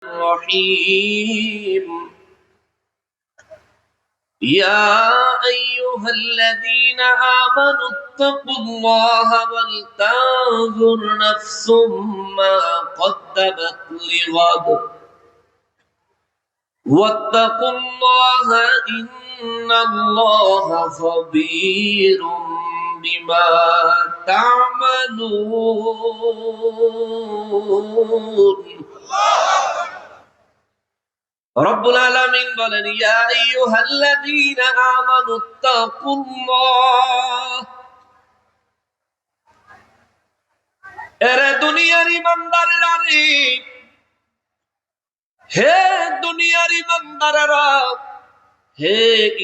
الرحيم يا أيها الذين آمنوا اتقوا الله ولتنظر نفس ما قدمت لغد واتقوا الله إن الله خبير بما تعملون রব্বুল আলামিন বলেন ইয়া আইয়ুহাল্লাযীনা আমানুত্তাকুল্লাহ এরে দুনিয়ার ঈমানদারেরা রে হে দুনিয়ার ঈমানদারেরা হে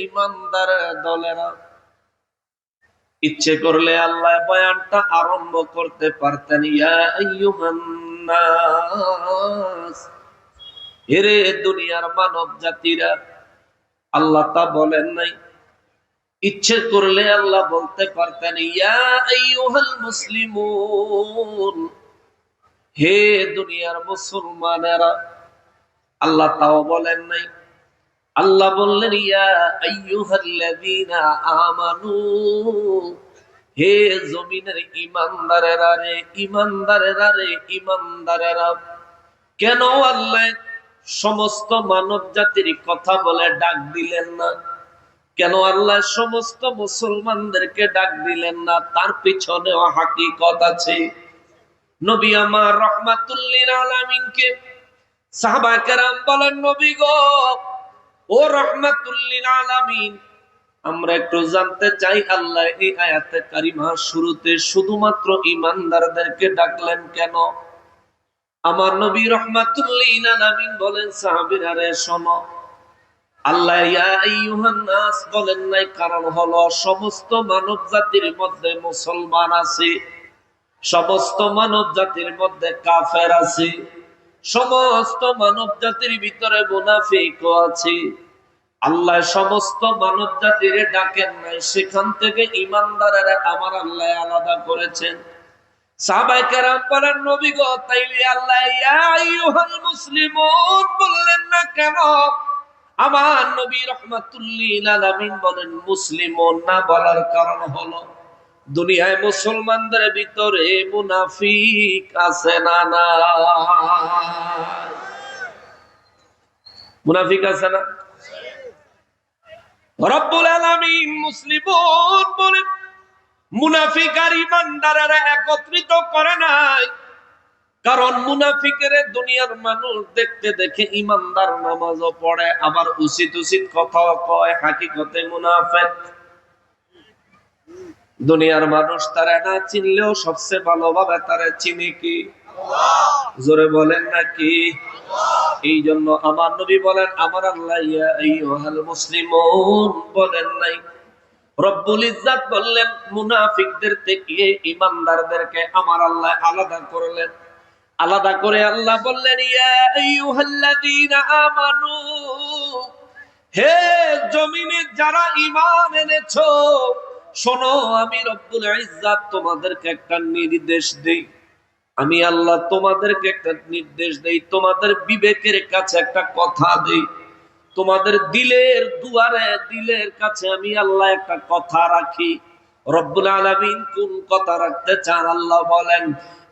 ঈমানদার দলেরা ইচ্ছে করলে আল্লাহ বয়ানটা আরম্ভ করতে পারতেন ইয়া আইয়ুহান নাস এরে দুনিয়ার মানব জাতিরা আল্লাহ তা বলেন নাই ইচ্ছে করলে আল্লাহ বলতে পারতেন ইয়া আইয়ুহাল মুসলিমুন হে দুনিয়ার মুসলমানেরা আল্লাহ তাও বলেন নাই আল্লাহ বললেন ইয়া আইয়ুহাল্লাযীনা আমানু হে জমিনের ঈমানদারেরা রে ঈমানদারেরা রে ঈমানদারেরা কেন আল্লাহ সমস্ত মানব জাতির কথা বলে ডাক দিলেন না কেন আল্লাহ সমস্ত মুসলমানদেরকে ডাক দিলেন না তার পিছনেও হাকিকত আছে নবী আমার রাহমাতুল লিল আলামিনকে সাহাবা কেরাম বলেন নবী গো ও রাহমাতুল লিল আলামিন আমরা একটু জানতে চাই আল্লাহ এই আয়াতে কারিমা শুরুতে শুধুমাত্র ঈমানদারদেরকে ডাকলেন কেন আমার নবী রাহমাতুল লিল আলামিন বলেন সাহাবীরা রে শোনো আল্লাহ ইয়া আইয়ুহান নাস বলেন নাই কারণ হলো সমস্ত মানব জাতির মধ্যে মুসলমান আছে সমস্ত মানব জাতির মধ্যে কাফের আছে সমস্ত মানব জাতির ভিতরে মুনাফিকও আছে আল্লাহ সমস্ত মানব জাতিরে ডাকেন নাই সেখান থেকে ঈমানদারেরা আমার আল্লাহ আলাদা করেছেন সাহাবায়ে কেরাম বলেন নবী গো তাইলে আল্লাহ ইয়া আইয়ুহাল মুসলিমুন বললেন না কেন আমার নবী রাহমাতুল লিল আলামিন বলেন মুসলিমুন না বলার কারণ হলো দুনিয়ায় মুসলমানদের ভিতরে মুনাফিক আছে না না মুনাফিক আছে না রব্বুল আলামিন মুসলিমুন বলেন মুনাফিক আর ঈমানদারেরা একত্রিত করে নাই কারণ মুনাফিকের দুনিয়ার মানুষ দেখতে দেখে ঈমানদার নামাজও পড়ে আবার উচিত উচিত কথাও কয় হাকিকতে মুনাফিক দুনিয়ার মানুষ তারা না চিনলেও সবচেয়ে ভালোভাবে তারা চিনি কি জোরে বলেন নাকি এই জন্য আমার নবী বলেন আমার আল্লাহ ইয়া আইয়ুহাল মুসলিমুন বলেন নাই রব্বুল ইজ্জত বললেন মুনাফিকদের থেকে ঈমানদারদেরকে আমার আল্লাহ আলাদা করলেন আলাদা করে আল্লাহ বললেন ইয়া আইয়ুহাল্লাযীনা আমানু হে জমিনে যারা ঈমান এনেছো শোনো আমি রব্বুল ইজ্জত তোমাদেরকে একটা নির্দেশ দেই আমি আল্লাহ তোমাদেরকে একটা নির্দেশ দেই তোমাদের বিবেকের কাছে একটা কথা দেই তোমাদের দিলের দুয়ারে দিলের কাছে আমি আল্লাহ একটা কথা রাখি রব্বুল আলামিন কোন কথা রাখতে চান আল্লাহ বলেন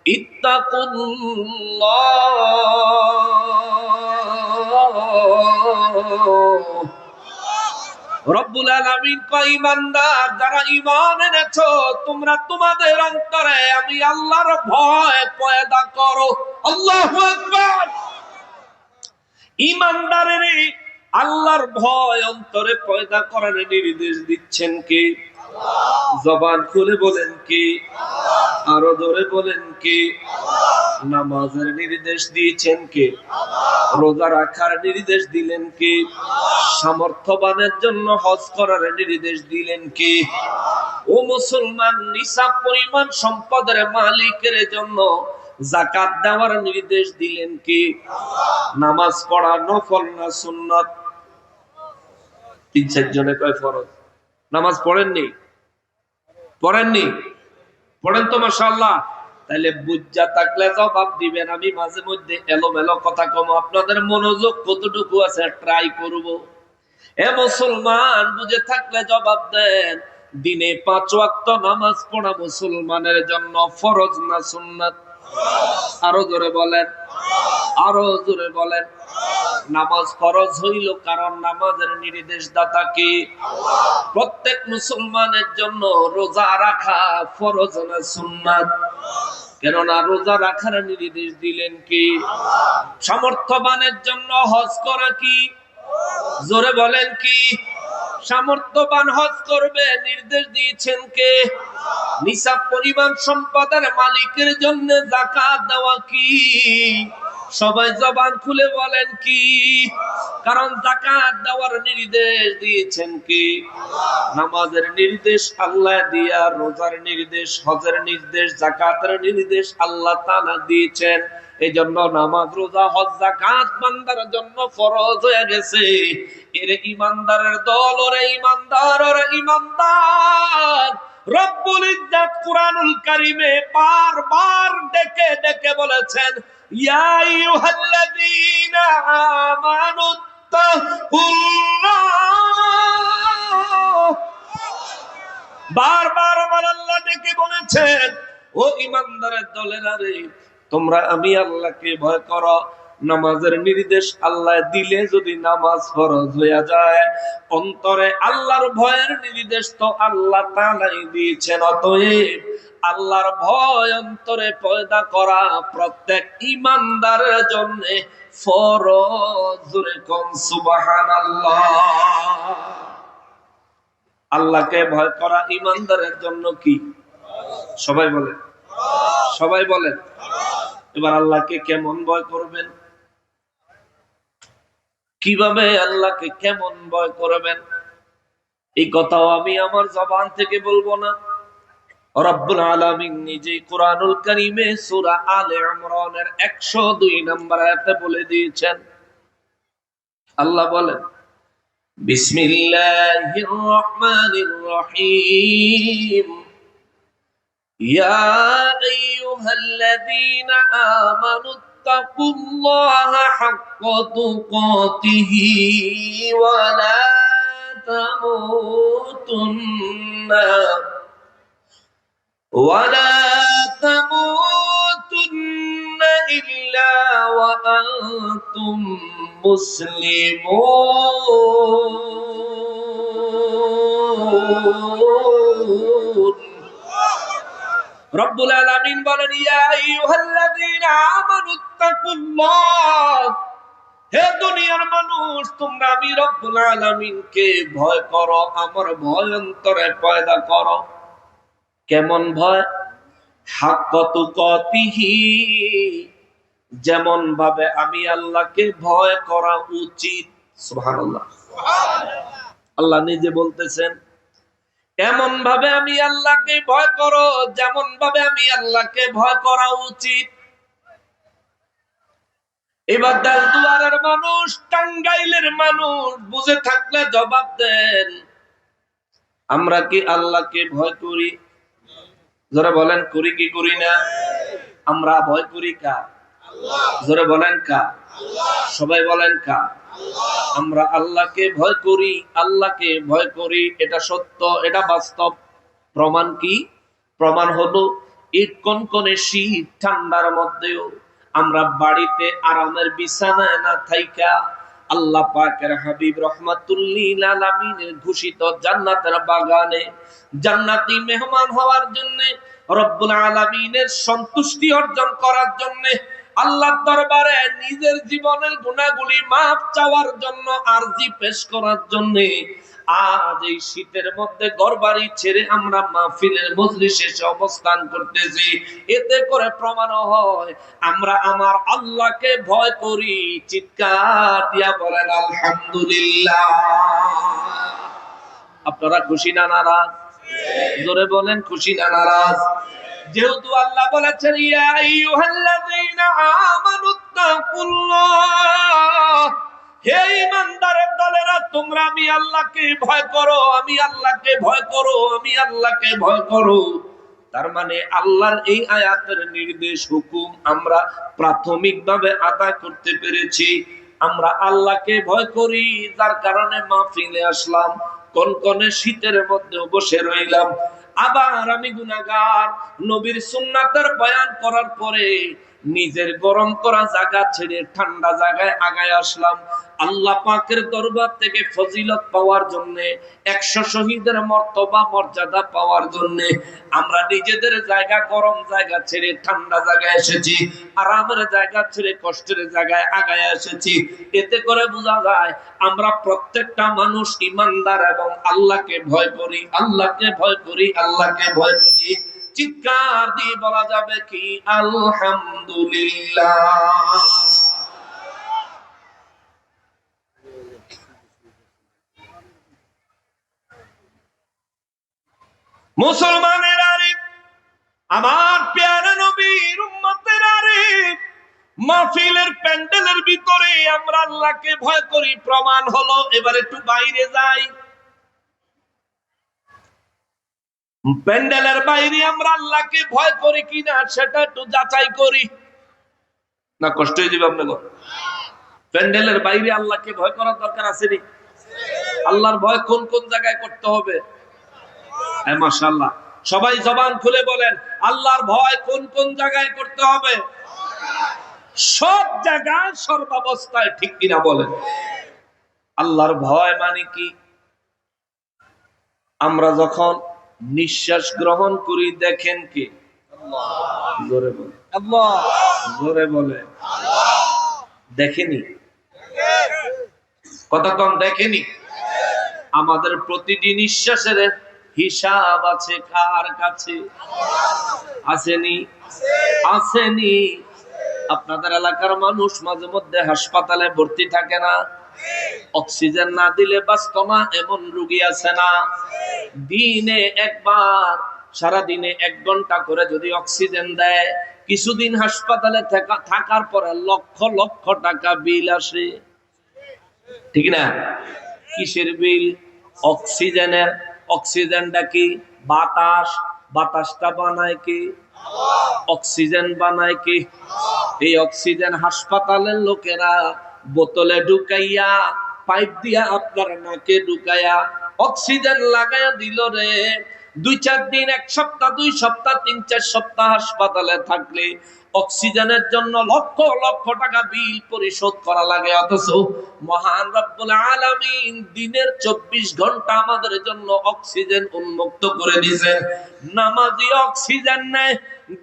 ইত্তাকুল্লাহ রব্বুল আলামিন কয় ঈমানদার যারা ঈমান এনেছো তোমরা তোমাদের অন্তরে আমি আল্লাহর ভয় পয়দা করো আল্লাহু আকবার ঈমানদারের আল্লাহর ভয় অন্তরে পয়দা করার নির্দেশ দিচ্ছেন কে আল্লাহ জবান খুলে বলেন কে আল্লাহ আরো জোরে বলেন কে আল্লাহ নামাজের নির্দেশ দিয়েছেন কে আল্লাহ রোজা রাখার নির্দেশ দিলেন কে আল্লাহ সামর্থ্যবানের জন্য হজ করার নির্দেশ দিলেন কে আল্লাহ ও মুসলমান নিসাব পরিমাণ সম্পদের মালিকের জন্য যাকাত দেওয়ার নির্দেশ দিলেন কে আল্লাহ নামাজ পড়া নফল না সুন্নাত তিন চার জনে কয় ফরজ নামাজ পড়েননি পড়েন তো মাশাআল্লাহ তাহলে বুঝা থাকলে জবাব দিবেন। আমি মাঝে মধ্যে এলোমেলো কথা কম, আপনাদের মনোযোগ কতটুকু আছে ট্রাই করব। এ মুসলমান, বুঝে থাকলে জবাব দেন। দিনে 5 ওয়াক্ত নামাজ পড়া মুসলমানের জন্য ফরজ না সুন্নাত? আরো জোরে বলেন, আরো জোরে বলেন। নামাজ ফরজ হইল কারণ নামাজের নির্দেশদাতা কে? প্রত্যেক মুসলমানের জন্য রোজা রাখা ফরজ না সুন্নাত? কেননা রোজা রাখার নির্দেশ দিলেন কি? সামর্থ্যবানের জন্য হজ করা কি? জোরে বলেন কি? সামর্থ্যবান হজ করবে নির্দেশ দিয়েছেন কে? নিসাব পরিমাণ সম্পদের মালিকের জন্য যাকাত দেওয়া কি? সবাই জবান খুলে বলেন কি? কারণ যাকাত দেওয়ার নির্দেশ দিয়েছেন কি? নামাজের নির্দেশ আল্লাহ দিয়া, রোজার নির্দেশ, হজের নির্দেশ, যাকাতের নির্দেশ আল্লাহ তাআলা দিয়েছেন। এই জন্য নামাজ, রোজা, হজ, যাকাত বান্দার জন্য ফরজ হয়ে গেছে। এর ইমানদারের দল, ওরে ইমানদার, ওরে ইমানদার। রব্বুল ইজ্জত কুরআনুল কারীমে বারবার ডেকে ডেকে বলেছেন, ইয়া আইয়ুহাল্লাযীনা আমানুত্তাকুল্লাহ। বারবার আমার আল্লাহ ডেকে বলেছেন, ও ইমানদারের দলেরা রে, তোমরা আমি আল্লাহকে ভয় করো। নামাজের নির্দেশ আল্লাহ দিলে যদি নামাজ ফরজ হয়ে যায়, অন্তরে আল্লাহর ভয়ের নির্দেশ তো আল্লাহ তাআলাই দিয়েছেন। অতএব আল্লাহর ভয় অন্তরে পয়দা করা প্রত্যেক ইমানদারের জন্য ফরজ। কোন সুবহানাল্লাহ। আল্লাহকে ভয় করা ইমানদারের জন্য কি? সবাই বলেন, সবাই বলেন। এবার আল্লাহকে কেমন ভয় করবেন? কিভাবে আল্লাহকে কেমন ভয় করবেন? এই কথাও আমি আমার জবান থেকে বলবো না। রব্বুল আলামিন নিজেই কুরআনুল কারীমে সূরা আলে ইমরানের 102 নম্বর আয়াতে বলে দিয়েছেন। আল্লাহ বলেন, বিসমিল্লাহির রহমানির রহিম, ইয়া আইয়ুহাল্লাযীনা আমানুত্তাকুল্লাহা হাক্কা তুকাতিহি ওয়া লা তামুতুন্না ইল্লা ওয়া আনতুম মুসলিমুন। রব্বুল আলামিন বলেন, ইয়া আইয়ুহাল্লাযীনা আমানুত্তাকুল্লাহ। হে দুনিয়ার মানুষ, তোমরা আমি রব্বুল আলামিনকে ভয় করো, আমার ভয় অন্তরে পয়দা করো। কেমন ভয়? হাক্কা তুকাতিহি, যেমন ভাবে আমি আল্লাহকে ভয় করা উচিত। সুবহানাল্লাহ। আল্লাহ নিজে বলতেছেন, এমন ভাবে আমি আল্লাহকে ভয় করো যেমন ভাবে আমি আল্লাহকে ভয় করা উচিত। এবার দালদুয়ারের মানুষ, টাঙ্গাইলের মানুষ বুঝে থাকলে জবাব দেন। আমরা কি আল্লাহকে ভয় করি? জোরে বলেন, করি কি করি না? আমরা ভয় করি কার? জোরে বলেন কার? সবাই বলেন কার? আমরা আল্লাহকে ভয় করি, আল্লাহকে ভয় করি। এটা সত্য, এটা বাস্তব। প্রমাণ কি? প্রমাণ হলো এই কনকনে শীত ঠান্ডার মধ্যেও আমরা বাড়িতে আরামের বিছানায় না থাইকা আল্লাহ পাকের হাবিব রাহমাতুল লিল আলামিনের ঘোষিত জান্নাতের বাগানে জান্নাতি মেহমান হওয়ার জন্য, রব্বুল আলামিনের সন্তুষ্টি অর্জন করার জন্য, আল্লাহর দরবারে নিজের জীবনের গুনাহগুলি মাফ চাওয়ার জন্য, আরজি পেশ করার জন্য আজ এই শীতের মধ্যে ঘরবাড়ি ছেড়ে আমরা মাহফিলের মজলিসে এসে অবস্থান করতেছি। এতে করে প্রমাণ হয় আমরা আমার আল্লাহকে ভয় করি। চিৎকার দিয়া বলেন আলহামদুলিল্লাহ। আপনারা খুশি না নারাজ? জোরে বলেন, খুশি না নারাজ? যেহেতু আল্লাহ বলেছেন, ইয়া আইয়ুহাল্লাযীনা আমানুত্তাকুল্লাহ, হে ঈমানদারের দলেরা, তোমরা আমি আল্লাহকে ভয় করো, আমি আল্লাহকে ভয় করো, আমি আল্লাহকে ভয় করো। তার মানে আল্লাহর এই আয়াতের নির্দেশ হুকুম আমরা প্রাথমিকভাবে আদায় করতে পেরেছি। আমরা আল্লাহকে ভয় করি, যার কারণে মাহফিলে আসলাম, কনকনে শীতের মধ্যে বসে রইলাম। আবার আমি গুনাহগার, নবীর সুন্নাতের বয়ান করার পরে নিজের গরম করা জায়গা ছেড়ে ঠান্ডা জায়গায় আগায় আসলাম আল্লাহ পাকের দরবার থেকে ফজিলত পাওয়ার জন্য, 100 শহীদের মর্তবা মর্যাদা পাওয়ার জন্য আমরা নিজেদের জায়গা গরম জায়গা ছেড়ে ঠান্ডা জায়গায় এসেছি, আরামের জায়গা ছেড়ে কষ্টের জায়গায় আগায় এসেছি। এতে করে বোঝা যায় আমরা প্রত্যেকটা মানুষ ইমানদার এবং আল্লাহকে ভয় করি, আল্লাহকে ভয় করি, আল্লাহকে ভয় করি। চিৎকার দিয়ে বলা যাবে কি আলহামদুলিল্লাহ। মুসলমানের আরে, আমার পেয়ারা নবীর উম্মতের আরে, মাহফিলের প্যান্ডেলের ভিতরে আমরা আল্লাহকে ভয় করি প্রমাণ হলো। এবার একটু বাইরে যাই, প্যান্ডেলের বাইরে আমরা আল্লাহকে ভয় করি কিনা সেটা একটু যাচাই করি। না কষ্ট হয়ে যাবে আপনাকে? প্যান্ডেলের বাইরে আল্লাহকে ভয় করার দরকার আছে নি? আল্লাহর ভয় কোন কোন জায়গায় করতে হবে? হ্যাঁ মাশাআল্লাহ, সবাই জবান খুলে বলেন আল্লাহর ভয় কোন কোন জায়গায় করতে হবে? সব জায়গায়, সর্বাবস্থায়, ঠিক কিনা বলেন? আল্লাহর ভয় মানে কি? আমরা যখন নিঃশ্বাস গ্রহণ করি দেখেন কি? জোরে বলে আল্লাহ, জোরে বলে দেখেনি? কথা কম দেখেনি? আমাদের প্রতিটি নিঃশ্বাসের হিসাব আছে কার কাছে? আসেনি? আসেনি? আপনাদের এলাকার মানুষ মাঝে মধ্যে হাসপাতালে ভর্তি থাকে না? অক্সিজেন না দিলে বাঁচত না এমন রোগী আছে না? দিনে একবার, সারা দিনে 1 ঘন্টা করে যদি অক্সিজেন দেয়, কিছুদিন হাসপাতালে থাকার পরে লক্ষ লক্ষ টাকা বিল আসে, ঠিক না? কিসের বিল? অক্সিজেনের। অক্সিজেনটা কি? বাতাস। বাতাসটা বানায় কি? অক্সিজেন বানায় কি? এই অক্সিজেন হাসপাতালের লোকেরা বোতলে ঢুকাইয়া, পাইপ দিয়া আপনার নাকে ঢুকাইয়া অক্সিজেন লাগাইয়া দিল রে। 2-4 দিন, 1 সপ্তাহ, 2 সপ্তাহ, 3-4 সপ্তাহ হাসপাতালে থাকলে অক্সিজেনের জন্য লক্ষ লক্ষ টাকা বিল পরিশোধ করা লাগে। অথচ মহান রব্বুল আলামিন দিনের 24 ঘন্টা আমাদের জন্য অক্সিজেন উন্মুক্ত করে দিয়েছেন। নামাজি অক্সিজেন নেয়,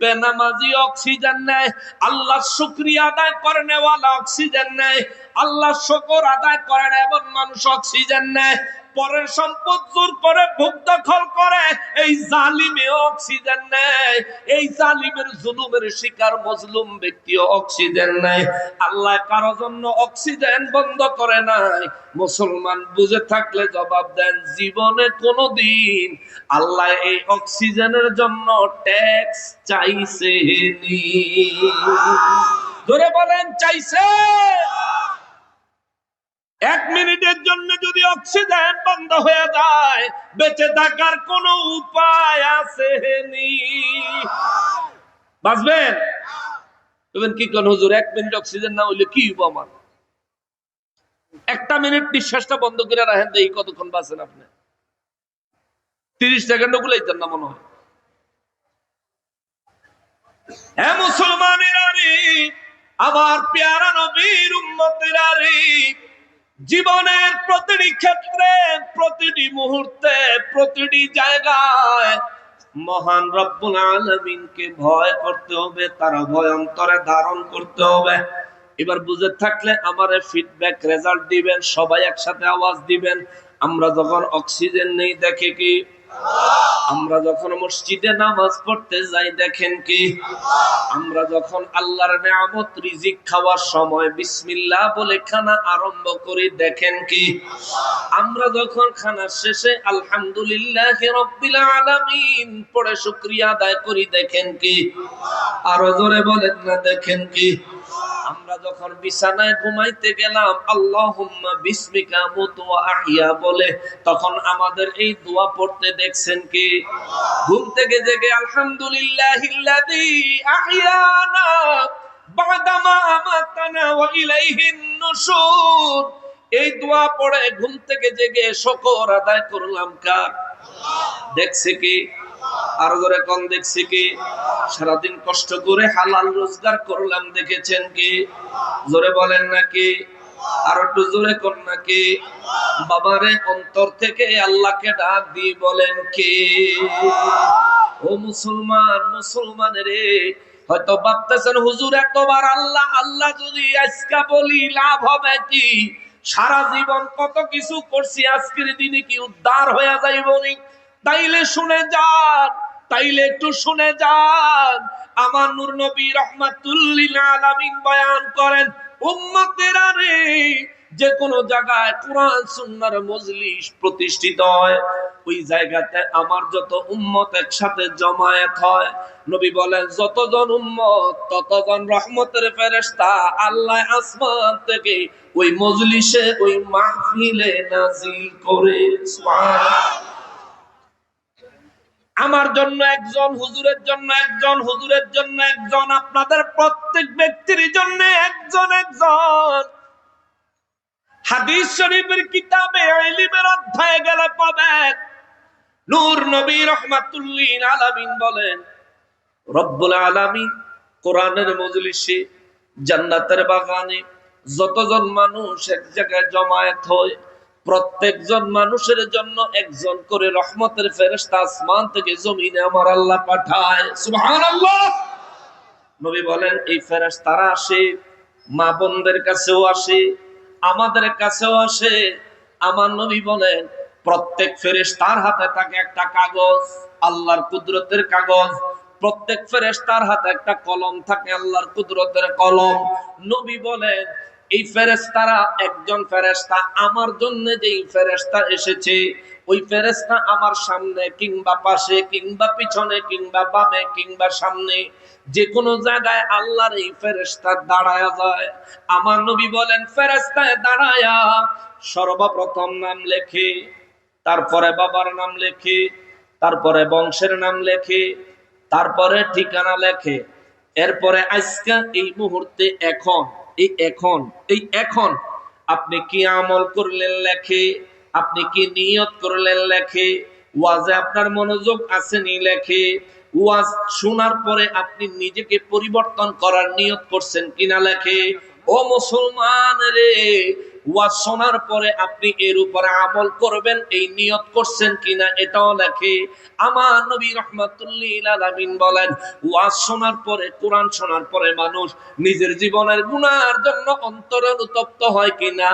বেনামাজি অক্সিজেন নেয়, আল্লাহর শুকরিয়া আদায় করে নেওয়ালা অক্সিজেন নেয়, আল্লাহর শুকর আদায় করে না এমন মানুষ অক্সিজেন নেয়। পরের সম্পদ জোর করে ভোগ দখল করে এই জালিমে অক্সিজেন নেয়। এই জালিমের জুলুমের শিকার মজলুম ব্যক্তিও অক্সিজেন নেয়। আল্লাহ কারো জন্য অক্সিজেন বন্ধ করে নাই। মুসলমান বুঝে থাকলে জবাব দেন, জীবনে কোনোদিন আল্লাহ এই অক্সিজেনের জন্য ট্যাক্স চাইছে নি? ধরে বলেন চাইছে? 1 মিনিটের জন্য যদি অক্সিজেন বন্ধ হয়ে যায়, বেঁচে থাকার কোনো উপায় আছে নি? বাঁচবেন? বলবেন কি কোন হুজুর 1 মিনিট অক্সিজেন না হইলে কি হইব আমার? 1টা মিনিট নিঃশ্বাসটা বন্ধ করে রাখেন, দেখি কতক্ষণ বাঁচেন আপনি। 30 সেকেন্ডও গুলাইতেন না মনে হয়। হে মুসলমানেরা রে, আমার পেয়ারা নবীর উম্মতেরা রে, জীবনের প্রতিটি ক্ষেত্রে, প্রতিটি মুহূর্তে, প্রতিটি জায়গায় মহান রব্বুল আলামিনকে ভয় করতে হবে, তার ভয় অন্তরে ধারণ করতে হবে। এবার বুঝে থাকলে আমারে ফিডব্যাক রেজাল্ট দিবেন, সবাই একসাথে আওয়াজ দিবেন। আমরা যখন অক্সিজেন নেই দেখে কি? আমরা যখন মসজিদে নামাজ পড়তে যাই দেখেন কি? আমরা যখন আল্লাহর নিয়ামত রিজিক খাওয়ার সময় বিসমিল্লাহ বলে খানা আরম্ভ করি দেখেন কি? আমরা যখন খানার শেষে আলহামদুলিল্লাহি রাব্বিল আলামিন পড়ে শুকরিয়া আদায় করি দেখেন কি? আরো জোরে বলেন না দেখেন কি? আমরা যখন বিছানায় ঘুমাইতে গেলাম আল্লাহুম্মা বিসমিকা মুতু ওয়া আহইয়া বলে, তখন আমাদের এই দোয়া পড়তে দেখছেন কি? ঘুম থেকে জেগে আলহামদুলিল্লাহিল্লাযী আহইয়ানা বাদামা আমাতানা ওয়া ইলাইহিন নুশুর, এই দোয়া পড়ে ঘুম থেকে জেগে শুকর আদায় করলাম কার? দেখছে কি? আর জোরে কোন দেখছে কি? সারাদিন কষ্ট করে হালাল রোজগার করলাম, দেখেছেন কি? জোরে বলেন নাকি? আর একটু জোরে কোন নাকি? বাবারে অন্তর থেকে আল্লাহকে ডাক দিয়ে বলেন কে? ও মুসলমান, মুসলমান রে, হয়তো ভাবতেছেন হুজুর এতবার আল্লাহ আল্লাহ যদি আজকে বলি লাভ হবে কি? সারা জীবন কত কিছু করছি, আজকের দিনে কি উদ্ধার হয়ে যাইবনি? তাইলে শুনে যান, তাইলে একটু শুনে যান। আমার নূর নবী রাহমাতুল লিল আলামিন বয়ান করেন, উম্মতেরা রে, যে কোন জায়গায় কুরআন সুন্নাহর মজলিস প্রতিষ্ঠিত হয়, ওই জায়গাতে আমার যত উম্মত একসাথে জমায়েত হয়, নবী বলেন যতজন উম্মত ততজন রহমতের ফেরেশতা আল্লাহ আসমান থেকে ওই মজলিসে, ওই মাহফিলে নাজিল করে। সুবহানাল্লাহ। আমার জন্য একজন, হুজুরের জন্য একজন, হুজুরের জন্য একজন, আপনাদের প্রত্যেক ব্যক্তির জন্য একজন একজন। হাদিস শরীফের কিতাবে ইলমের অধ্যায়ে গেলে পাবেন, নূর নবী রাহমাতুল লিল আলামিন বলেন, রব্বুল আলামিন কোরআনের মজলিসে, জান্নাতের বাগানে যতজন মানুষ এক জায়গায় জমায়েত হয়, প্রত্যেকজন মানুষের জন্য একজন করে রহমতের ফেরেশতা আসমান থেকে জমিনে আমার আল্লাহ পাঠায়। সুবহানাল্লাহ। নবী বলেন এই ফেরেশতারা আসে, মা বোনদের কাছেও আসে, আমাদের কাছেও আসে। আমার নবী বলেন প্রত্যেক ফেরেশতার হাতে থাকে একটা কাগজ, আল্লাহর কুদরতের কাগজ। প্রত্যেক ফেরেশতার হাতে একটা কলম থাকে, আল্লাহর কুদরতের কলম। নবী বলেন এই ফেরেশতারা, একজন ফেরেশতা আমার জন্য যেই ফেরেশতা এসেছে, ওই ফেরেশতা আমার সামনে কিংবা পাশে কিংবা পিছনে কিংবা বামে কিংবা সামনে যে কোনো জায়গায় আল্লাহর এই ফেরেশতা দাঁড়ায়া যায়। আমার নবী বলেন ফেরেশতায় দাঁড়ায়া সর্বপ্রথম নাম লেখে, তারপরে বাবার নাম লেখে, তারপরে বংশের নাম লেখে, তারপরে ঠিকানা লেখে, এরপরে আজকে এই মুহূর্তে এখন এখন আপনি কি আমল করলেন লেখে, আপনি কি নিয়ত করলেন লেখে, ওয়াজে আপনার মনোযোগ আসেনি লেখে, ওয়াজ শোনার পরে আপনি নিজেকে পরিবর্তন করার নিয়ত করছেন কিনা লেখে। ও মুসলমান রে, ওয়াজ শোনার পরে আপনি এর উপরে আমল করবেন এই নিয়ত করছেন কিনা এটাও লেখে। আমার নবী রাহমাতুল লিল আলামিন বলেন ওয়াজ শোনার পরে, কোরআন শোনার পরে মানুষ নিজের জীবনের গুনাহের জন্য অন্তরে অনুতপ্ত হয় কিনা,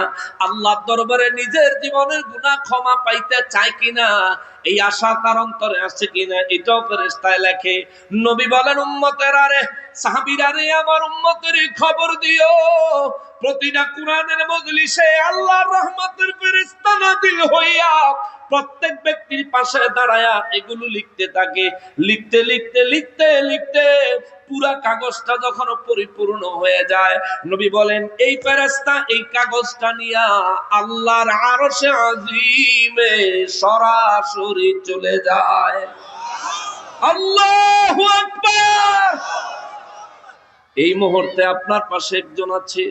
আল্লাহর দরবারে নিজের জীবনের গুনাহ ক্ষমা পাইতে চায় কিনা, এই আশা তার অন্তরে আছে কিনা, এটাও ফেরেশতায় লেখে। নবী বলেন উম্মতেরা রে, সাহাবীরা রে, আমার উম্মতের খবর দিও, প্রতিটা কুরআনের মজলিসে আল্লাহর রহমতের ফেরেশতা নাযিল হইয়া প্রত্যেক ব্যক্তির পাশে দাঁড়ায়া এগুলো লিখতে থাকে। লিখতে লিখতে লিখতে লিখতে পুরা কাগজটা যখন পরিপূর্ণ হয়ে যায়, নবী বলেন এই ফেরেশতা এই কাগজটা নিয়া আল্লাহর আরশে আজিমে সরাসরি চলে যায়। আল্লাহু আকবার। এই মুহূর্তে আপনার পাশে একজন আছে,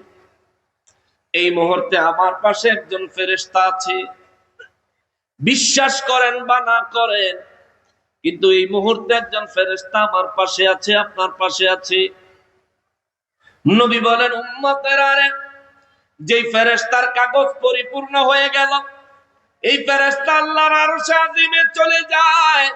এই মুহূর্তে আমার পাশে একজন ফেরেশতা আছে। বিশ্বাস করেন বা না করেন, কিন্তু এই মুহূর্তে একজন ফেরেশতা আমার পাশে আছে, আপনার পাশে আছে। নবী বলেন উম্মতেরা রে, যেই ফেরেশতার কাগজ পরিপূর্ণ হয়ে গেল, এই ফেরেশতা আল্লাহর আরশে আজিমে চলে যায়।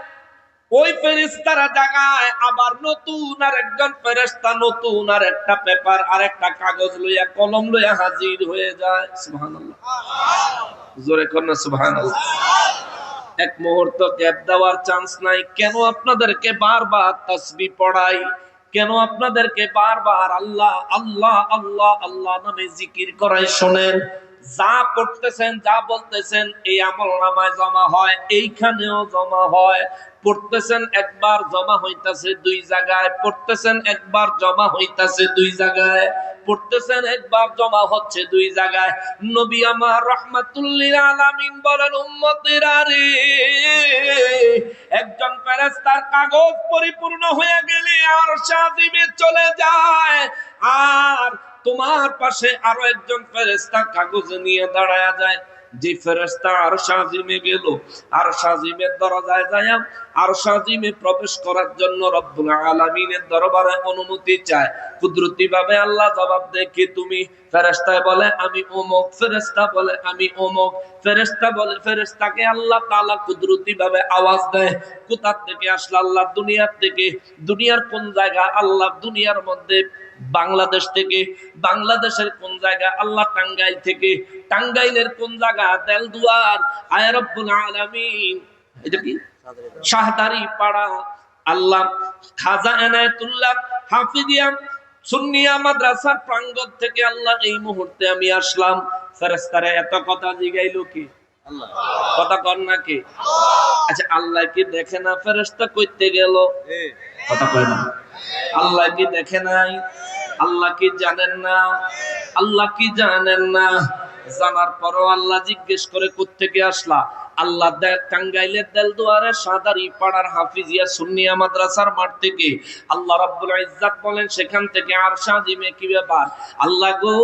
ওই ফেরেশতারা জায়গায় আবার নতুন আর একজন ফেরেশতা নতুন আর একটা পেপার আর একটা কাগজ লইয়া, কলম লইয়া হাজির হয়ে যায়। সুবহানাল্লাহ। জোরে করুন সুবহানাল্লাহ। এক মুহূর্ত গ্যাপ দেওয়ার চান্স নাই। কেন আপনাদেরকে বারবার তাসবিহ পড়াই, কেন আপনাদেরকে বারবার আল্লাহ আল্লাহ আল্লাহ আল্লাহ নামে জিকির করাই শোনেন? যা পড়তেছেন যা বলতেছেন এই আমলনামায় জমা হয়, এইখানেও জমা হয়। পড়তেছেন একবার জমা হইতাছে দুই জায়গায়, পড়তেছেন একবার জমা হইতাছে দুই জায়গায়, পড়তেছেন একবার জমা হচ্ছে দুই জায়গায়। নবী আমার রাহমাতুল লিল আলামিন বলেন, উম্মতেরা রে, একজন ফেরেশতার কাগজ পরিপূর্ণ হয়ে গেলে আরশ আজিমে চলে যায়, আর তোমার পাশে আরো একজন ফেরেশতা কাগজ নিয়ে দাঁড়ায়া যায়। যে ফেরেশতা আরশ আজিমে গেল, আরশ আজিমের দরজায় যায়, আরশ আজিমে প্রবেশ করার জন্য রব্বুল আলামিনের দরবারে অনুমতি চায়। কুদরতি ভাবে আল্লাহ জবাব দেয়, কে তুমি? ফেরেশতা বলে আমি অমুক, ফেরেশতা বলে আমি অমুক, ফেরেশতা বলে, ফেরেশতাকে আল্লাহ তাআলা কুদরতি ভাবে আওয়াজ দেয়, কোথা থেকে আসলো? আল্লাহ দুনিয়ার থেকে। দুনিয়ার কোন জায়গা? আল্লাহ দুনিয়ার মধ্যে। বাংলাদেশ থেকে। বাংলাদেশের কোন জায়গা? আল্লাহ টাঙ্গাইল থেকে। টাঙ্গাইলের কোন জায়গা? দেলদুয়ার। আয় রব্বুল আলামিন, এটা কি? শাহদারি পাড়া। আল্লাহ খাজা এনায়েতুল্লাহ হাফিজিয়া সুন্নিয়া মাদ্রাসার প্রাঙ্গণ থেকে আল্লাহ এই মুহূর্তে আমি আসলাম। ফেরেশতারা এত কথা জিগাইলো কি? আল্লাহ। কথা কর না কে? আচ্ছা, আল্লাহ কি দেখে না ফেরেশতা কইতে গেল? কথা কয় না। আল্লাহ কি দেখে নাই? আল্লাহ কি জানেন না? আল্লাহ কি জানেন না? জানার পরও আল্লাহ জিজ্ঞেস করে, কোত্থেকে আসলা? আল্লাহ টাঙ্গাইলের দেলদুয়ারের শাহদারি পাড়ার হাফিজিয়া সুন্নিয়া মাদ্রাসার মাঠ থেকে। আল্লাহ রাব্বুল ইজ্জাত বলেন, সেখান থেকে আরশ আজিমে কি ব্যাপার? আল্লাহ গো,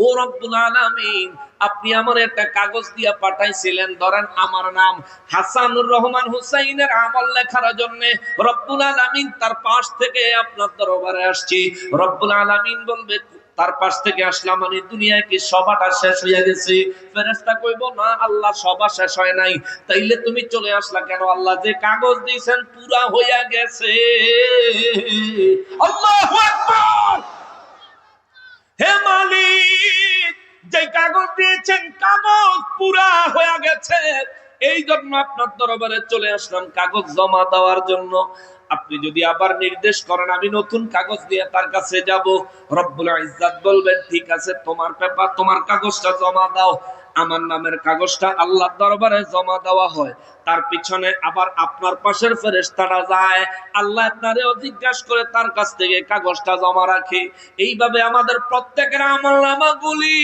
ও রব্বুল আলামিন, আপনি আমার একটা কাগজ দিয়া পাঠাইছিলেন, ধরেন আমার নাম হাসানুর রহমান হুসাইনের আমল লেখার জন্য। রব্বুল আলামিন তার পাশ থেকে আপনার দরবারে আসছি। রব্বুল আলামিন বলবে, তার পাশ থেকে আসলাম মানে দুনিয়ায় কি সবাটা শেষ হয়ে গেছে? ফেরেশতা কইবো, না আল্লাহ, সবা শেষ হয় নাই। তাইলে তুমি চলে আসলা কেন? আল্লাহ যে কাগজ দিয়েছেন পুরা হইয়া গেছে। আল্লাহু আকবার। হে মালিক, যে কাগজ দিয়েছেন কাগজ পুরা হয়ে গেছে, এই জন্য আপনার দরবারে চলে আসলাম কাগজ জমা দেওয়ার জন্য। আপনি যদি আবার নির্দেশ করেন আমি নতুন কাগজ দিয়ে তার কাছে যাব, রব্বুল ইজ্জাত বলবেন, ঠিক আছে, তোমার পেপার, তোমার কাগজটা জমা দাও। আমার নামের কাগজটা আল্লাহর দরবারে জমা দেওয়া হয়। তার পিছনে আবার আপনার পাশের ফেরেশতারা যায়, আল্লাহ আপনারেও জিজ্ঞাসা করে তার কাছ থেকে কাগজটা জমা রাখে। এইভাবে আমাদের প্রত্যেকের আমলনামাগুলি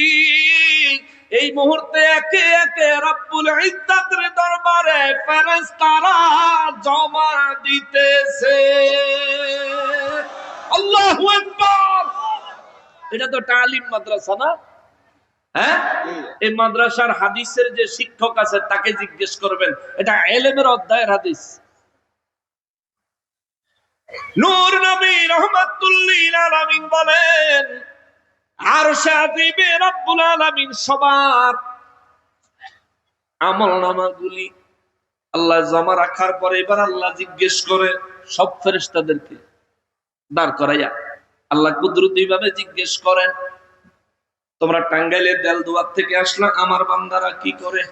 এই মুহূর্তে একে একে রব্বুল ইজ্জাতের দরবারে ফেরেশতারা জমা দিতেছে। আল্লাহু আকবার। এটা তো তালিম মাদ্রাসা না? হ্যাঁ, এই মাদ্রাসার হাদিসের যে শিক্ষক আছে তাকে জিজ্ঞেস করবেন, এটা ইলমের অধ্যায়ের হাদিস। নূর নবী রাহমাতুল লিল আলামিন বলেন, আরশে আজিমে রব্বুল আলামিন সবার আমলনামাগুলি আল্লাহ জমা রাখার পরে এবার আল্লাহ জিজ্ঞেস করে সব ফেরেশতাদেরকে দাঁড় করাইয়া আল্লাহ কুদরতি ভাবে জিজ্ঞেস করেন, তোমরা টাঙ্গাইলের দেলদুয়ার থেকে আসলা, আমার বান্দারা কি করে?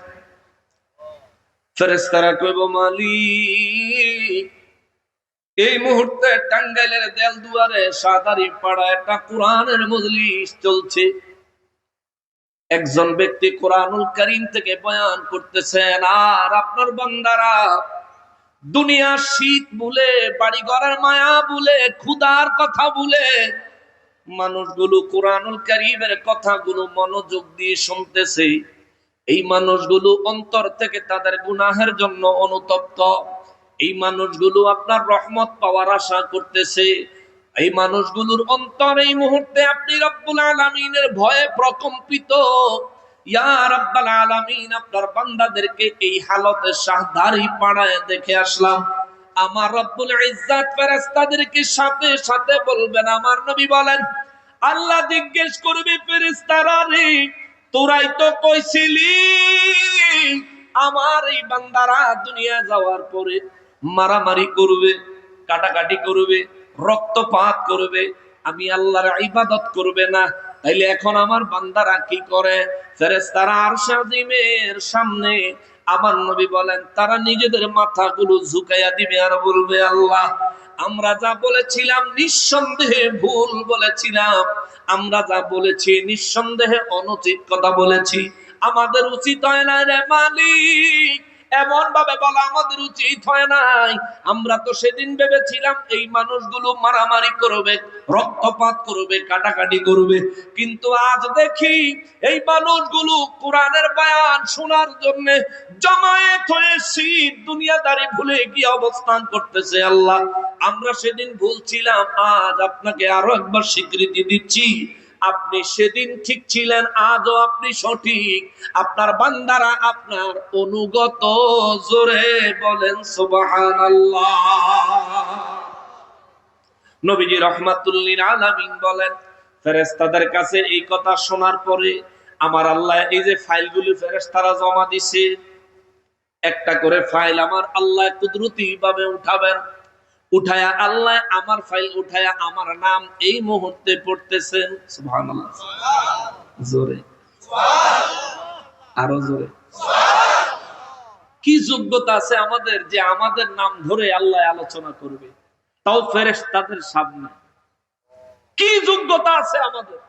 ফেরেশতারা কইব, মালিক, এই মুহূর্তে টাঙ্গাইলের দেলদুয়ারে শাহদারি পাড়া একটা কোরআনের মজলিস চলছে। একজন ব্যক্তি কোরআনুল কারীম থেকে বয়ান করতেছেন, আর আপনার বান্দারা দুনিয়ার শীত ভুলে, বাড়ি ঘরের মায়া ভুলে, ক্ষুধার কথা ভুলে মানুষগুলো কোরআনুল কারীমের কথাগুলো মনোযোগ দিয়ে শুনতেছে। এই মানুষগুলো অন্তর থেকে তাদের গুনাহের জন্য অনুতপ্ত। এই মানুষগুলো আপনার রহমত পাওয়ার আশা করতেছে। এই মানুষগুলোর অন্তর এই মুহূর্তে আপনি রব্বুল আলামিনের ভয়ে প্রকম্পিত। ইয়া রাব্বাল আলামিন, আপনার বান্দাদেরকে এই হালতে শাহদারি পাড়ায় দেখে আসলাম। আমার রব্বুল ইজ্জাত ফেরেশতাদেরকে সাথে সাথে বলবেন, আমার নবী বলেন, আল্লাহ জিজ্ঞেস করবে, ফেরেশতারা রে, তোরাই তো কইছিলি আমার এই বান্দারা দুনিয়া যাওয়ার পরে মারামারি করবে, কাটাকাটি করবে, রক্তপাত করবে, আমি আল্লাহর ইবাদত করবে না। তাইলে এখন আমার বান্দারা কি করে? ফেরেশতারা আরশ আজিমের সামনে আমার নবী বলেন তারা নিজেদের মাথাগুলো ঝুঁকাইয়া দিবে আর বলবে, আল্লাহ আমরা যা বলেছিলাম নিঃসন্দেহে ভুল বলেছিলাম, আমরা যা বলেছি নিঃসন্দেহে অনুচিত কথা বলেছি, আমাদের উচিত হয় না রে মালিক, এমন ভাবে বলা আমাদের উচিত হয় নাই। আমরা তো সেদিন ভেবেছিলাম এই মানুষগুলো মারামারি করবে, রক্তপাত করবে, কাটাকাটি করবে, কিন্তু আজ দেখি এই মানুষগুলো কোরআনের বয়ান শোনার জন্য জমায়েত হয়ে শীত দুনিয়াদারি ভুলে গিয়ে অবস্থান করতেছে। আল্লাহ আমরা সেদিন ভুলছিলাম, আজ আপনাকে আরো একবার স্বীকৃতি দিচ্ছি, আপনি সেদিন ঠিক ছিলেন, আজও আপনি সঠিক, আপনার বান্দারা আপনার অনুগত। জোরে বলেন সুবহানাল্লাহ। নবীজি রাহমাতুল লিল আলামিন বলেন, ফেরেশতাদের কাছে এই কথা শোনার পরে আমার আল্লাহ এই যে ফাইলগুলো ফেরেশতারা জমা দিছে, একটা করে ফাইল আমার আল্লাহ কুদরতি ভাবে উঠাবেন, উঠায়া আল্লাহ আমার ফাইল উঠায়া আমার নাম এই মুহূর্তে পড়তেছেন। সুবহানাল্লাহ, জোরে আরো জোরে। কি যোগ্যতা আছে আমাদের যে আমাদের নাম ধরে আল্লাহ আলোচনা করবে, তাও ফেরেশতাদের সামনে? কি যোগ্যতা আছে আমাদের?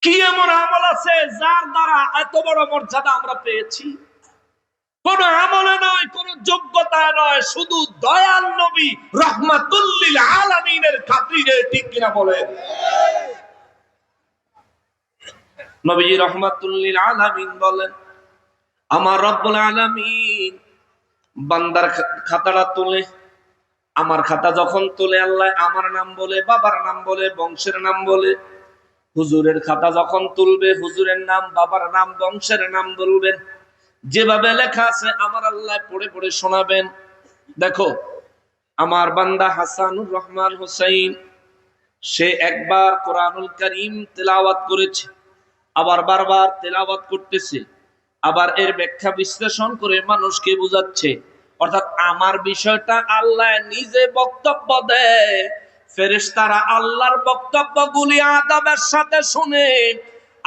কি এমন আমল আছে যার দ্বারা এত বড় মর্যাদা আমরা পেয়েছি? কোন আমলে নয়, কোন যোগ্যতায় নয়, শুধু দয়াল নবী রাহমাতুল লিল আলামিনের খাতিরে। ঠিক কিনা বলেন? নবীজি রাহমাতুল লিল আলামিন বলেন, আমার রব্বুল আলামিন বান্দার খাতাটা তোলে, আমার খাতা যখন তোলে আল্লাহ আমার নাম বলে, বাবার নাম বলে, বংশের নাম বলে। হুজুরের খাতা যখন তুলবে হুজুরের নাম, বাবার নাম, বংশের নাম বলবেন, যেভাবে লেখা আছে আমার আল্লাহ পড়ে পড়ে শোনাবেন। দেখো আমার বান্দা হাসানুর রহমান হোসেন, সে একবার কোরআনুল কারীম তেলাওয়াত করেছে, আবার বারবার তেলাওয়াত করতেছে, আবার এর ব্যাখ্যা বিশ্লেষণ করে মানুষকে বোঝাচ্ছে। অর্থাৎ আমার বিষয়টা আল্লাহ নিজে বক্তব্য দেয়, ফেরেশতারা আল্লাহর বক্তব্যগুলি আদবের সাথে শুনে।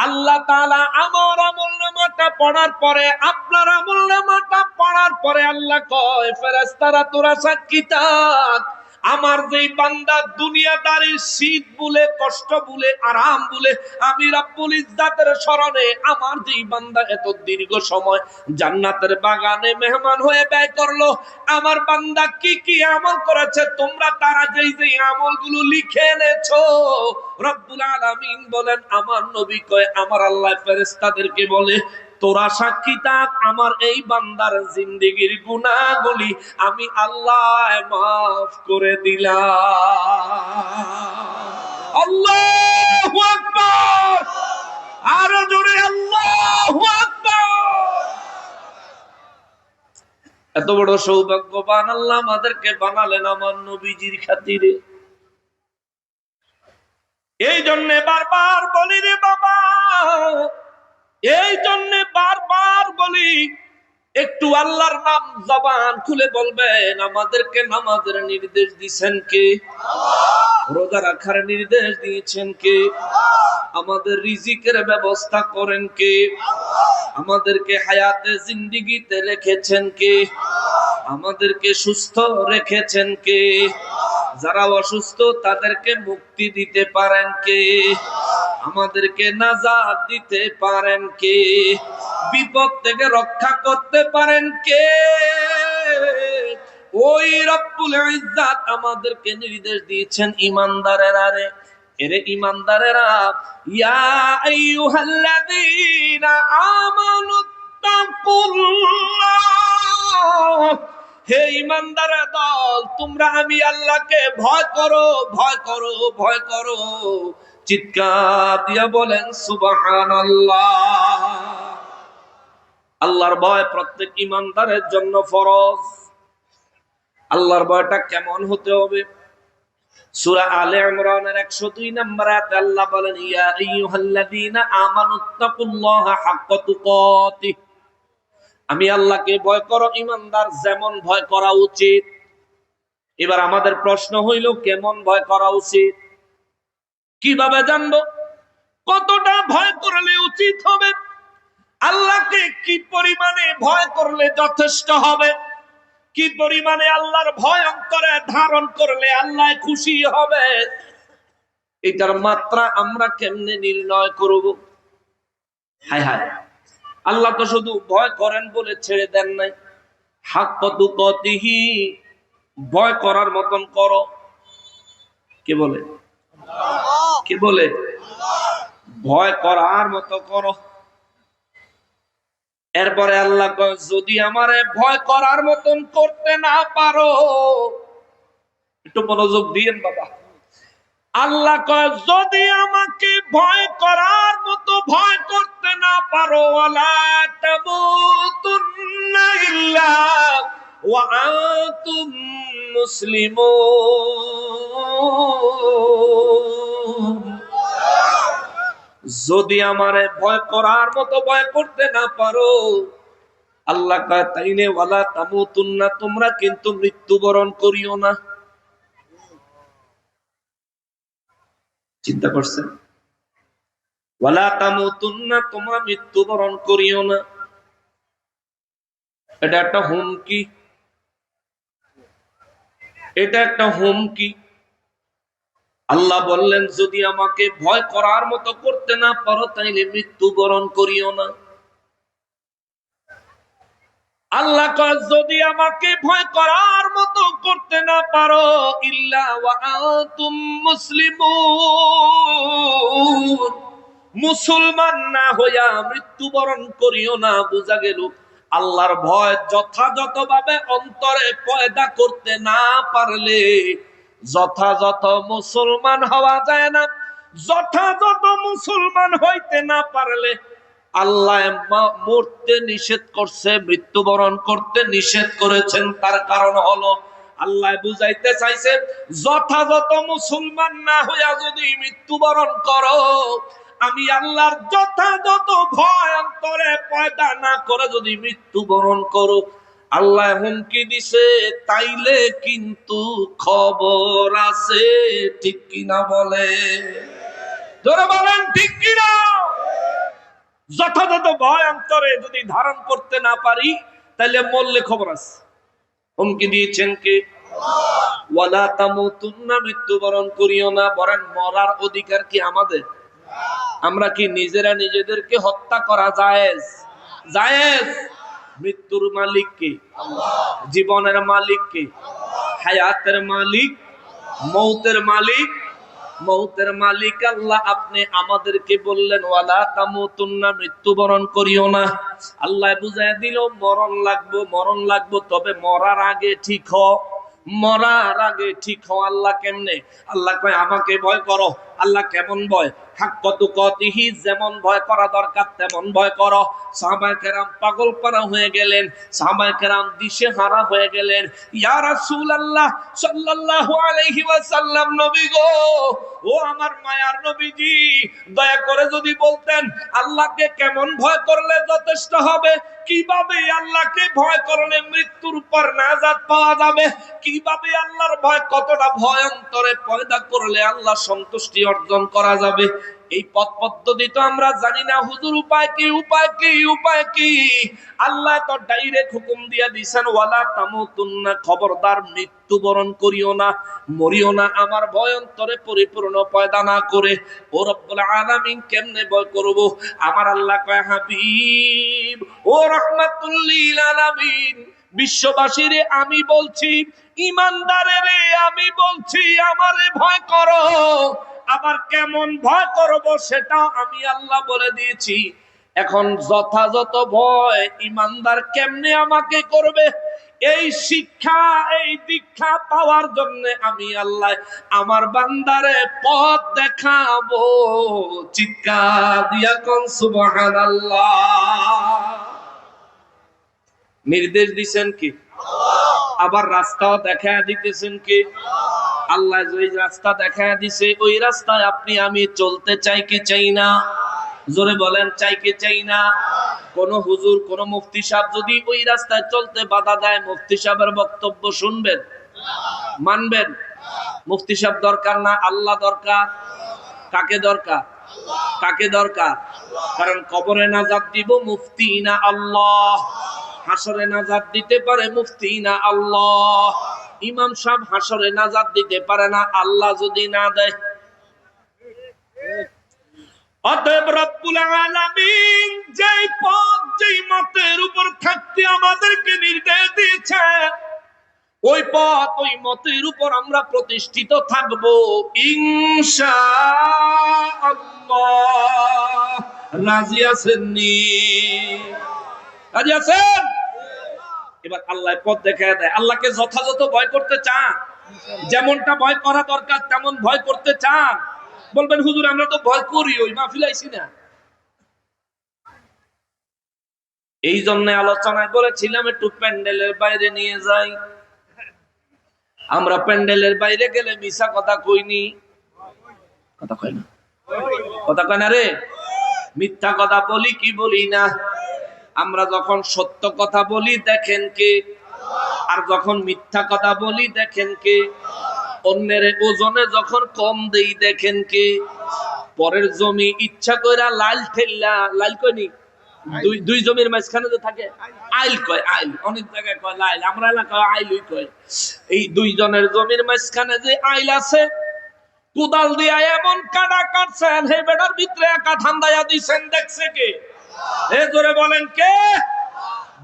আল্লাহ তাআলা আমার আমলনামাটা পড়ার পরে, আপনার আমলনামাটা পড়ার পরে আল্লাহ কয়, ফেরেশতারা তোরা সাক্ষী থাক, আমার যেই বান্দা দুনিয়াদারির শীত বলে, কষ্ট বলে, আরাম বলে আমি রব্বুল ইজ্জাতের স্মরণে আমার যেই বান্দা এত দীর্ঘ সময় জান্নাতের বাগানে মেহমান হয়ে ব্যয় করলো, আমার বান্দা কি কি আমল করেছে তোমরা তারা যেই যেই আমলগুলো লিখে এনেছো, রব্বুল আলামিন বলেন আমার নবী কয় আমার আল্লাহ ফেরেশতাদেরকে বলে, তোরা সাক্ষী থাক আমার এই বান্দার জিন্দেগীর গুনাহগুলি আমি আল্লাহ মাফ করে দিলাম। আল্লাহু আকবার, আরো জোরে আল্লাহু আকবার। এত বড় সৌভাগ্যবান আল্লাহ আমাদেরকে বানালেন আমার নবীজির খাতিরে। এই জন্য বারবার বলি রে বাবা, এই জন্য বারবার বলি, একটু আল্লাহর নাম জবান খুলে বলবেন। আমাদেরকে নামাজের নির্দেশ দিয়েছেন কে? রোজা রাখার নির্দেশ দিয়েছেন কে? আমাদের রিজিকের ব্যবস্থা করেন কে? আমাদেরকে হায়াতে জিন্দেগিতে রেখেছেন কে? আমাদেরকে সুস্থ রেখেছেন কে? যারা অসুস্থ তাদেরকে মুক্তি দিতে পারেন কে? আমাদেরকে নাজাত দিতে পারেন কে? বিপদ থেকে রক্ষা করতে পারেন কে? ওই রব্বুল ইজ্জাত আমাদেরকে নির্দেশ দিয়েছেন, ঈমানদারেরা রে, এরে ঈমানদারেরা, ইয়া আইয়ুহাল্লাযীনা আমানুত্তাকুল্লাহ, হে ঈমানদারের দল তোমরা আমি আল্লাহকে ভয় করো, ভয় করো, ভয় করো। চিৎকার দিয়া বলেন সুবহানাল্লাহ। আল্লাহর ভয় প্রত্যেক ঈমানদারের জন্য ফরজ। আল্লাহর ভয়টা কেমন হতে হবে? সূরা আলে ইমরানের 102 নম্বর আয়াতে আল্লাহ বলেন, ইয়া আইয়ুহাল্লাযীনা আমানুত্তাকুল্লাহা হাক্কা তুকাতিহ, আমি আল্লাহকে ভয় করো ঈমানদার যেমন ভয় করা উচিত। এবার আমাদের প্রশ্ন হইল কেমন ভয় করা উচিত? কিভাবে জানবো? কতটা ভয় করলে উচিত হবে, আল্লাহকে কি পরিমাণে ভয় করলে যথেষ্ট হবে, কি পরিমাণে আল্লাহর ভয় অন্তরে ধারণ করলে আল্লাহ খুশি হবে, এটার মাত্রা আমরা কেমনে নির্ণয় করব? হায় হায়, আল্লাহ তো শুধু ভয় করেন বলে ছেড়ে দেন নাই, হাক্কা তুকাতিহি, ভয় করার মতন করো। কে বলে? কে বলে? ভয় করার মতো করো। এরপরে আল্লাহ কয়, যদি আমারে ভয় করার মতন করতে না পারো, একটু মনোযোগ দিয়েন বাবা। আল্লাহ কয়, যদি আমাকে ভয় করার মতো ভয় করতে না পারো, ওয়ালা তামুতুন্না ইল্লা ওয়া আনতুম মুসলিমুন। যদি আমারে ভয় করার মতো ভয় করতে না পারো, আল্লাহ কয় তাইলে ওয়ালা তামুতুন্না, তোমরা কিন্তু মৃত্যুবরণ করিও না। চিন্তা করছেন? ওয়ালা তামুতুন্না, তোমরা মৃত্যুবরণ করিও না। এটা একটা হুমকি, এটা একটা হুমকি। আল্লাহ বললেন, যদি আমাকে ভয় করার মতো করতে না পারো, তাইলে মৃত্যুবরণ করিও না। আল্লাহ কয়, যদি আমাকে ভয় করার মতো করতে না পারো, ইল্লা ওয়া আনতুম মুসলিমুন, মুসলমান না হইয়া মৃত্যুবরণ করিও না। বোঝা গেল আল্লাহর ভয় যথাযথভাবে অন্তরে পয়দা করতে না পারলে যথাযথ মুসলমান হওয়া যায় না। যথাযথ মুসলমান হইতে না পারলে আল্লাহ মরতে নিষেধ করছে, মৃত্যুবরণ করতে নিষেধ করেছেন। তার কারণ হলো আল্লাহ বুঝাইতে চাইছে, যথাযথ মুসলমান না হইয়া যদি মৃত্যুবরণ করো, আমি আল্লাহর যথাযথ ভয় অন্তরে পয়দা না করে যদি মৃত্যুবরণ করো, আল্লাহ হুমকি দিছে, তাইলে কিন্তু খবর আছে। ঠিক কিনা বলে? জোরে বলেন ঠিক কিনা? যথাযথ ভয় অন্তরে যদি ধারণ করতে না পারি, তাহলে মরলে খবর আছে। হুমকি দিয়েছেন কে? ওয়ালা তামুতুন্না, মৃত্যুবরণ করিও না। বলেন, মরার অধিকার কি আমাদের? আমরা কি নিজেরা নিজেদেরকে হত্যা করা জায়েজ? জায়েজ। মৃত্যুর মালিক কে? জীবনের মালিক কে? হায়াতের মালিক, মৌতের মালিক। মৌতের মালিক আল্লাহ। আপনি আমাদেরকে বললেন ওয়ালা তামুতুন্না, মৃত্যুবরণ করিও না। আল্লাহ বুঝাইয়া দিল মরণ লাগবো, মরণ লাগবো, তবে মরার আগে ঠিক হও, মরার আগে ঠিক হও। আল্লাহ কেমনে? আল্লাহ কয়, আমাকে ভয় করো। আল্লাহ কেমন ভয়? হাক্কা তুকাতিহি, যেমন ভয় করা দরকার তেমন ভয় করো। সাহাবায়ে কেরাম পাগল পারা হয়ে গেলেন, সাহাবায়ে কেরাম দিশেহারা হয়ে গেলেন। ইয়া রাসূলুল্লাহ সাল্লাল্লাহু আলাইহি ওয়াসাল্লাম, নবী গো, ও আমার মায়ার নবীজি, দয়া করে যদি বলতেন আল্লাহকে কেমন ভয় করলে যথেষ্ট হবে, কিভাবে আল্লাহকে ভয় করলে মৃত্যুর পর নাজাত পাওয়া যাবে, কিভাবে আল্লাহর ভয়, কতটা ভয় অন্তরে পয়দা করলে আল্লাহ সন্তুষ্টি অর্জন করা যাবে, এই পথ পদ্ধতি তো আমরা জানি না। হুজুর, উপায় কি? উপায় কি? উপায় কি? আল্লাহ তো ডাইরেক্ট হুকুম দিয়া দিয়েছেন, ওয়ালা তামুতুন্না, খবরদার মৃত্যুবরণ করিও না, মরিও না, আমার ভয় অন্তরে পরিপূর্ণ পয়দা না করে। ও রব্বুল আলামিন, কেমনে ভয় করব? আমার আল্লাহ কয়, হাবিব ও রাহমাতুল লিল আলামিন, বিশ্ববাসীরে আমি বলছি, ইমানদারেরে আমি বলছি, আমারে ভয় করো। আবার কেমন ভয় করব সেটা আমি আল্লাহ বলে দিয়েছি। এখন যথাযথ ভয় ইমানদার কেমনে আমাকে করবে, এই শিক্ষা, এই দীক্ষা পাওয়ার জন্য আমি আল্লাহ আমার বান্দারে পথ দেখাবো। চিৎকার দিয়া কোন সুবহানাল্লাহ। নির্দেশ দিছেন কি? আবার রাস্তাও দেখায় দিতেছেন কি? আল্লাহ যে রাস্তা দেখায় দিছে, ওই রাস্তায় আপনি আমি চলতে চাই কি চাই না? জোরে বলেন, চাই কি চাই না? কোন হুজুর, কোন মুফতি সাহেব যদি ওই রাস্তায় চলতে বাধা দেয়, মুফতি সাহেবের বক্তব্য শুনবেন? মানবেন? মুফতি সাহেব দরকার না, আল্লাহ দরকার। কাকে দরকার? কাকে দরকার? কারণ কবরে নাজাত দিব মুফতি না আল্লাহ, হাসরে নাজাত দিতে পারে মুফতি না আল্লাহ। ইমাম সাহেব হাসরে নাজাত দিতে পারে না আল্লাহ যদি না দেয়। অতএব রব্বুল আলামিন যেই পথ যেই মতের উপর থাকতে আমাদেরকে নির্দেশ দিয়েছে, ওই পথ ওই মতের উপর আমরা প্রতিষ্ঠিত থাকব ইনশাআল্লাহ। রাজি আছেন নি? রাজি আছেন? এবার আল্লাহ পথ দেখায় দেয়। আল্লাহকে যথাযথ ভয় করতে চান? যেমনটা ভয় করা দরকার তেমন ভয় করতে চান? বলবেন হুজুর আমরা তো ভয় করি, ওই মাহফিল আইছি না। এই জন্য আলোচনায় বলেছিলাম একটু প্যান্ডেলের বাইরে নিয়ে যাই। আমরা প্যান্ডেলের বাইরে গেলে মিছা কথা কইনি, কথা কয় না, কথা কয় না রে, মিথ্যা কথা বলি কি বলি না? আমরা যখন সত্য কথা বলি দেখেন কে, আর যখন মিথ্যা কথা বলি দেখেন কে। অন্যের ওজনে যখন কম দেই দেখেন কে। পরের জমি ইচ্ছা কইরা লাল ঠেললা, লাল কয়নি, দুই জমির মাঝখানে যে থাকে আইল কয়, আইল অনেক জায়গায় কয় লাইল, আমরা এলাকায় আইলই কয়। এই দুইজনের জমির মাঝখানে যে আইল আছে, কোদাল দিয়া এমন কাটা কাটছেন, হে বেটার ভিতরে একা ঠান্ডায়া দিছেন, দেখছে কে? হে জোরে বলেন কে?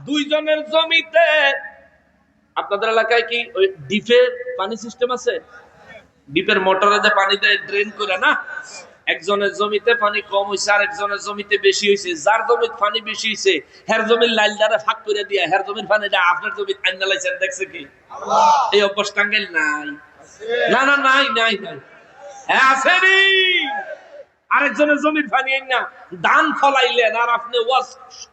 দুইজনের জমিতে। আপনাদের এলাকায় কি ওই ডিপের পানি সিস্টেম আছে? ডিপের মোটরে যে পানি দেয় ড্রেন করে না, একজনের জমিতে পানি কম হইছে আর একজনের জমিতে বেশি হইছে। যার জমিতে পানি বেশি হইছে হের জমির লাইল দ্বারা ফাঁক করে দিয়া হের জমির পানিটা আপনার জমিতে আইনা লাইছেন, দেখছে কি? এই অভ্যাস টাঙ্গাইল নাই? না না নাই নাই নাই, হ্যাঁ আছে নি। আরেকজনের জমির পানি আইনা ধান ফলাইলেন আর আপনি ওয়াজ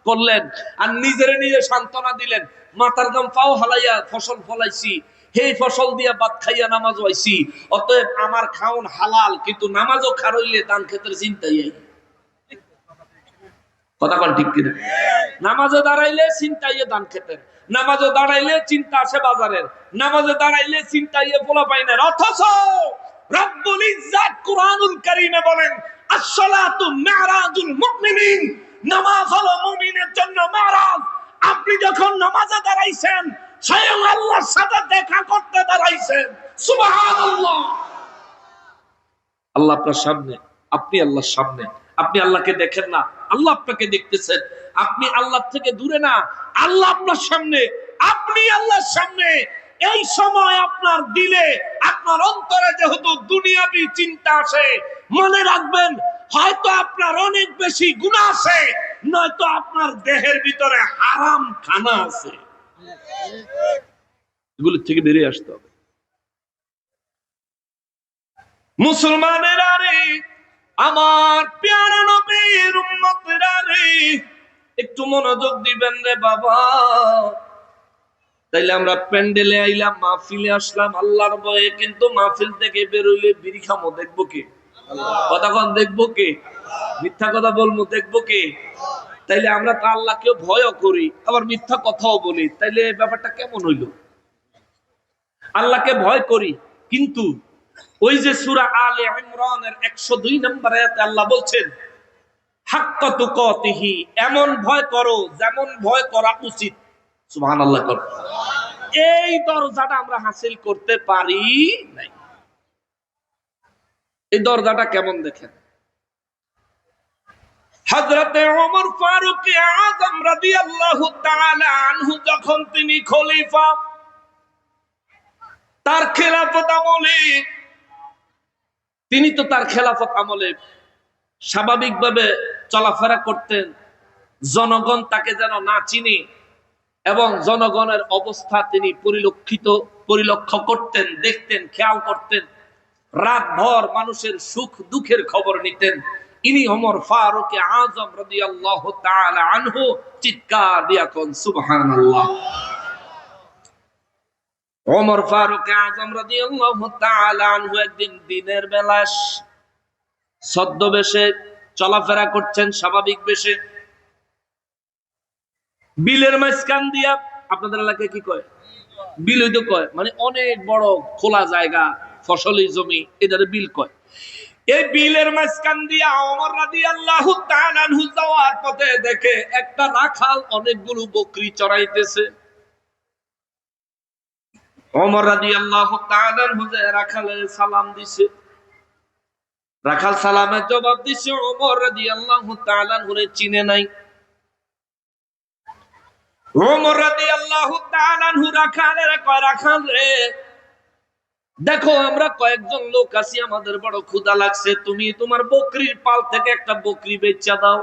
করলেন আর নিজেরে নিজে সান্ত্বনা দিলেন, মাথার দাম পাও হালাইয়া ফসল ফলাইছি, সেই ফসল দিয়া ভাত খাইয়া নামাজ হইছি, অতএব আমার খাওন হালাল, কিন্তু নামাজও খারইলে দান ক্ষেতের চিন্তাই আই। কথা কোন ঠিক কিনা? নামাজে দাঁড়াইলে চিন্তাইয়ে দান ক্ষেতের, নামাজে দাঁড়াইলে চিন্তা আসে বাজারের, নামাজে দাঁড়াইলে চিন্তাইয়ে পোলা পাইনের। অথচ রব্বুল ইজ্জাত কুরআনুল কারীমে বলেন আসসালাতু মিরাজুল মুমিনিন, নামাজ হলো মুমিনের জন্য মিরাজ। আপনি যখন নামাজে দাঁড়াইছেন স্বয়ং আল্লাহর সাথে দেখা করতে দাঁড়াইছেন। সুবহানাল্লাহ। আল্লাহ আপনার সামনে, আপনি আল্লাহর সামনে। আপনি আল্লাহকে দেখেন না, আল্লাহ আপনাকে দেখতেছেন। আপনি আল্লাহ থেকে দূরে না, আল্লাহ আপনার সামনে, আপনি আল্লাহর সামনে। এই সময় আপনার দিলে, আপনার অন্তরে যেহেতু দুনিয়াবি চিন্তা আসে, মনে রাখবেন হয়তো আপনার অনেক বেশি গুনাহ আছে, নয়তো আপনার দেহের ভিতরে হারাম খানা আছে। এগুলো থেকে বেরিয়ে আসতে হবে। মুসলমানেরা রে, আমার প্যারা নবীর উম্মতেরা রে, একটু মনোযোগ দিবেন রে বাবা। তাইলে আমরা প্যান্ডেলে আইলাম, মাহফিলে আসলাম আল্লাহর ভয়ে, কিন্তু মাহফিল থেকে বেরোইলে বিড়ি খামো, দেখবো কে? কতক্ষণ দেখবো কে? মিথ্যা কথা বলবো, দেখবো কে? তাইলে আমরা তো আল্লাহকেও ভয়ও করি আবার মিথ্যা কথাও বলি, তাইলে ব্যাপারটা কেমন হইল? আল্লাহকে ভয় করি, কিন্তু ওই যে সূরা আলে ইমরানের 102 নম্বর আয়াতে আল্লাহ বলছেন হাক্কা তুকাতিহি, এমন ভয় করো যেমন ভয় করা উচিত। সুবহানাল্লাহ। এই দরজাটা আমরা হাসিল করতে পারি নাই। এই দরজাটা কেমন দেখেন? হযরতে ওমর ফারুক আযম রাদিয়াল্লাহু তাআলা আনহু যখন তিনি খলিফা, তার খেলাফত আমলে, তিনি তো তার খেলাফত আমলে স্বাভাবিকভাবে চলাফেরা করতেন, জনগণ তাকে যেন না চিনে, এবং জনগণের অবস্থা তিনি পরিলক্ষ্য করতেন, দেখতেন, খেয়াল করতেন। রাত ভর মানুষের সুখ দুঃখের খবর নিতেন। ইনি ওমর ফারুক আযম রাদিয়াল্লাহু তাআলা আনহু। চিৎকার দিয়া কোন সুবহানাল্লাহ। ওমর ফারুক আযম রাদিয়াল্লাহু তাআলা আনহু একদিন দিনের বেলা ছদ্মবেশে চলাফেরা করছেন, স্বাভাবিক বেশে। বিলের মাঝখান দিয়া, আপনাদের এলাকায় কি কয়? বিল হইতে কয়, মানে অনেক বড় খোলা জায়গা, ফসলি জমি, এটারে বিল কয়। এই বিলের মাঝখান দিয়া ওমর রাদিয়াল্লাহু তাআলা আনহু যাওয়ার পথে দেখে একটা রাখাল অনেকগুলো বকরি চড়াইতেছে। ওমর রাদিয়াল্লাহু তাআলা আনহু রাখালের সালাম দিছে। রাখাল সালামের জবাব দিছে, ওমর রাদিয়াল্লাহু তাআলা আনহু চিনে নাই। ওমর রাদিয়াল্লাহু তাআলা আনহু রাখালের কয়, রাখাল রে, দেখো আমরা কয়েকজন লোক আছি, আমাদের বড় ক্ষুধা লাগছে, তুমি তোমার বকরির পাল থেকে একটা বকরি বেচা দাও।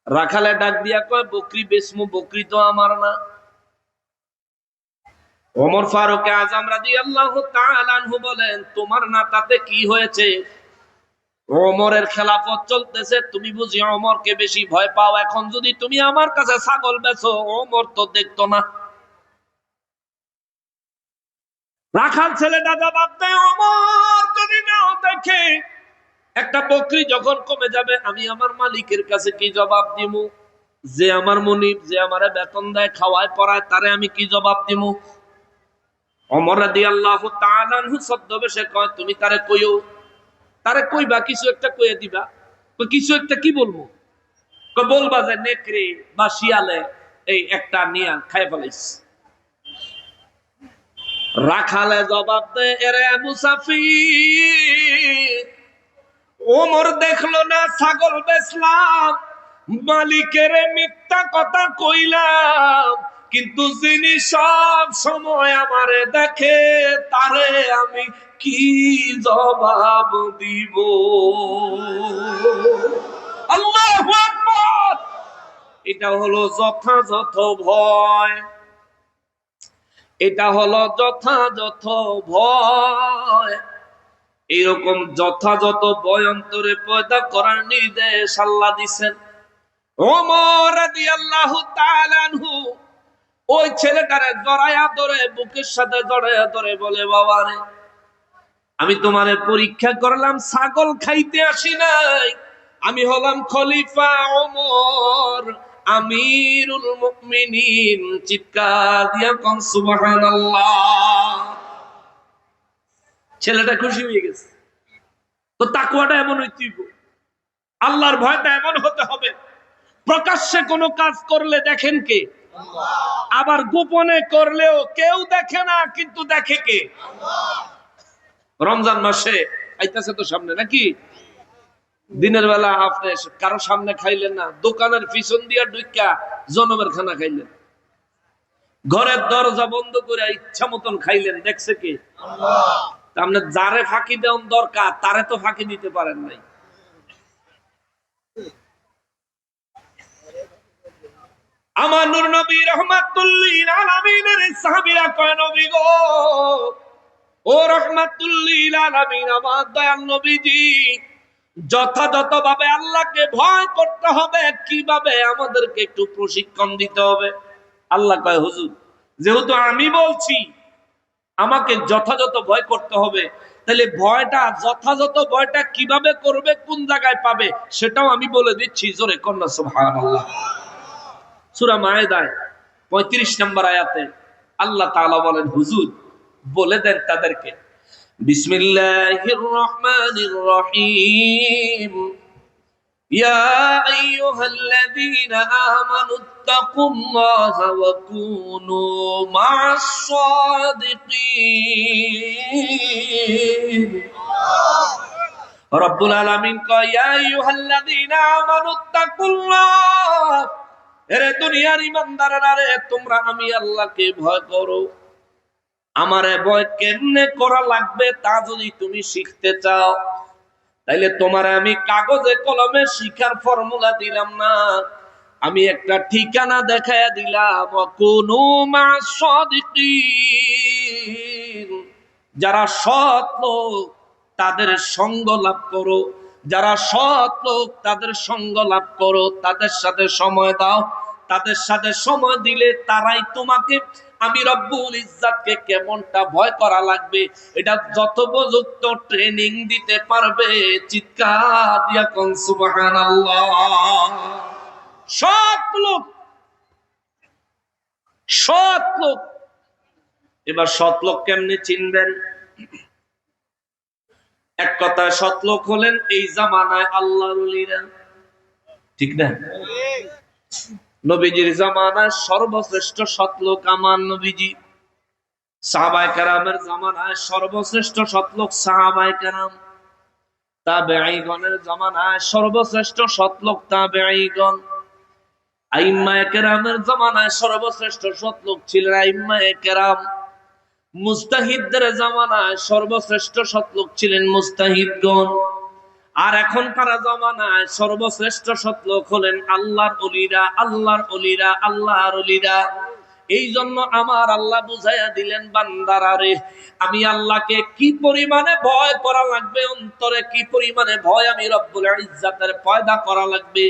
রাখালে ডাক দিয়া কয়, বকরি বেচমু, বকরি তো আমার না। ওমর ফারুক আজম রাদিয়াল্লাহু তাআলা আনহু বলেন, তোমার না তাতে কি হয়েছে? ওমরের খেলাফত চলতেছে, তুমি বুঝি ওমরকে বেশি ভয় পাও? এখন যদি তুমি আমার কাছে ছাগল বেচো, ওমর তো দেখতো না। রাখাল ছেলেটা জবাব দেয়, ওমর যদি নাও দেখে, একটা বকরি যখন কমে যাবে আমি আমার মালিকের কাছে কি জবাব দিব? যে আমার মনিব, যে আমারে বেতন দেয়, খাওয়ায় পড়ায়, তারে আমি কি জবাব দিব? ওমর রাদিয়াল্লাহু তাআলা আনহু ছদ্মবেশে কয়, তুমি তারে কইও। তারে কইবা, কিছু একটা কইয়ে দিবা। কিছু একটা কি বলবো? বলবা যে নেকড়ে বা শিয়ালে এই একটা নিয়া খাই ফেলাইছে। রাখালে জবাব দেয়, এরে মুসাফির, ওমর দেখলো না ছাগল বেচলাম, মালিকের মিথ্যা কথা কইলাম, কিন্তু যিনি সব সময় আমারে দেখে, তারে আমি কি জবাব দিব? আল্লাহু আকবার। এটা হলো যথাযথ ভয়, এটা হলো যথাযথ ভয়। এইরকম যথাযথ ভয় অন্তরে পয়দা করার নির্দেশ আল্লাহ দিচ্ছেন। ওমর রাদিয়াল্লাহু তাআলা আনহু ওই ছেলেটারে জড়ায়া ধরে, বুকের সাথে জড়ায়া ধরে বলে, বাবা রে, আমি তোমারে পরীক্ষা করলাম, ছাগল খাইতে আসি নাই, আমি হলাম খলিফা ওমর, আমিরুল মুমিনিন। চিৎকার দিয়া কোন সুবহানাল্লাহ। ছেলেটা খুশি হয়ে গেছে। তো তাকওয়াটা এমন হইতে হবে, আল্লাহর ভয়টা এমন হতে হবে, প্রকাশ্যে কোনো কাজ করলে দেখেন কে? আবার গোপনে করলেও কেউ দেখে না, কিন্তু দেখে কে? রমজান মাসে আইতাছে তো সামনে, নাকি? দিনের বেলা আপনি কারো সামনে খাইলেন না, দোকানের পিছন দিয়া ঢুইকা জনমের খানা খাইলেন, ঘরের দরজা বন্ধ করে ইচ্ছা মতন খাইলেন, দেখছে কে? আপনি যারে ফাঁকি দেওয়ার দরকার, তারে তো ফাঁকি দিতে পারেন নাই। আমার নূর নবী রাহমাতুল লিল আলামিনের সাহাবীরা কয়, নবী গো, ও রাহমাতুল লিল আলামিন, আমার দয়াল নবীজি, যথাযথভাবে আল্লাহকে ভয় করতে হবে, কিভাবে আমাদেরকে একটু প্রশিক্ষণ দিতে হবে। আল্লাহ কয়, হুজুর, যেহেতু আমি বলছি আমাকে যথাযথ ভয় করতে হবে, তাহলে ভয়টা, যথাযথ ভয়টা কিভাবে করবে, কোন জায়গায় পাবে, সেটাও আমি বলে দিচ্ছি। জোরে কন্যা সুবহানাল্লাহ। সূরা মায়েদায় 35 নম্বর আয়াতে আল্লাহ তাআলা বলেন, হুজুর বলে দেন তাদেরকে, বিসমিল্লাহির রহমানির রহিম, ইয়া আইয়ুহাল্লাযীনা আমানুত্তাকুল্লাহা ওয়া কুনু মা'আস সাদিকিন। রব্বুল আলামিন কয়, ইয়া আইয়ুহাল্লাযীনা আমানুত্তাকুল্লাহ, এরে দুনিয়ার ইমানদাররা রে, তোমরা আমি আল্লাহকে ভয় করো। আমারে ভয় কেমনে করা লাগবে তা যদি তুমি শিখতে চাও, তাইলে তোমারে আমি কাগজে কলমে শিখার ফর্মুলা দিলাম না, আমি একটা ঠিকানা দেখাইয়া দিলাম। কুনু মা'আস সাদিকিন, যারা সৎ লোক তাদের সঙ্গ লাভ করো, যারা সৎ লোক তাদের সঙ্গ লাভ করো, তাদের সাথে সময় দাও। তাদের সাথে সময় দিলে তারাই তোমাকে, আমি রব্বুল ইজ্জাতকে কেমনটা ভয় করা লাগবে এটা যথোপযুক্ত ট্রেনিং দিতে পারবে। চিৎকার দিয়া কোন সুবহানাল্লাহ। সৎ লোক, সৎ লোক। এবার সৎ লোক কেমনে চিনবেন? এক কথায় সৎলোক হলেন এই জামানায় আল্লাহর ওলিরা, ঠিক না? নবীজির জামানায় সর্বশ্রেষ্ঠ সৎলোক আমার নবীজি। সাহাবায়ে কেরামের জামানায় সর্বশ্রেষ্ঠ সৎলোক সাহাবায়ে কেরাম। তাবেঈগণের জামানায় সর্বশ্রেষ্ঠ সৎলোক তাবেঈগণ। আইম্মায়ে কেরামের জামানায় সর্বশ্রেষ্ঠ সৎলোক ছিলেন আইম্মায়ে কেরাম। মুজতাহিদদের জামানায় সর্বশ্রেষ্ঠ সৎলোক ছিলেন মুজতাহিদগণ। আর এখনকার জামানায় সর্বশ্রেষ্ঠ সৎলোক হলেন আল্লাহর ওলিরা, আল্লাহর ওলিরা, আল্লাহর ওলিরা। এই জন্য আমার আল্লাহ বুঝাইয়া দিলেন, বান্দারা রে, আমি আল্লাহকে কি পরিমাণে ভয় করা লাগবে, অন্তরে কি পরিমাণে ভয় আমি রব্বুল ইজ্জাতের পয়দা করা লাগবে।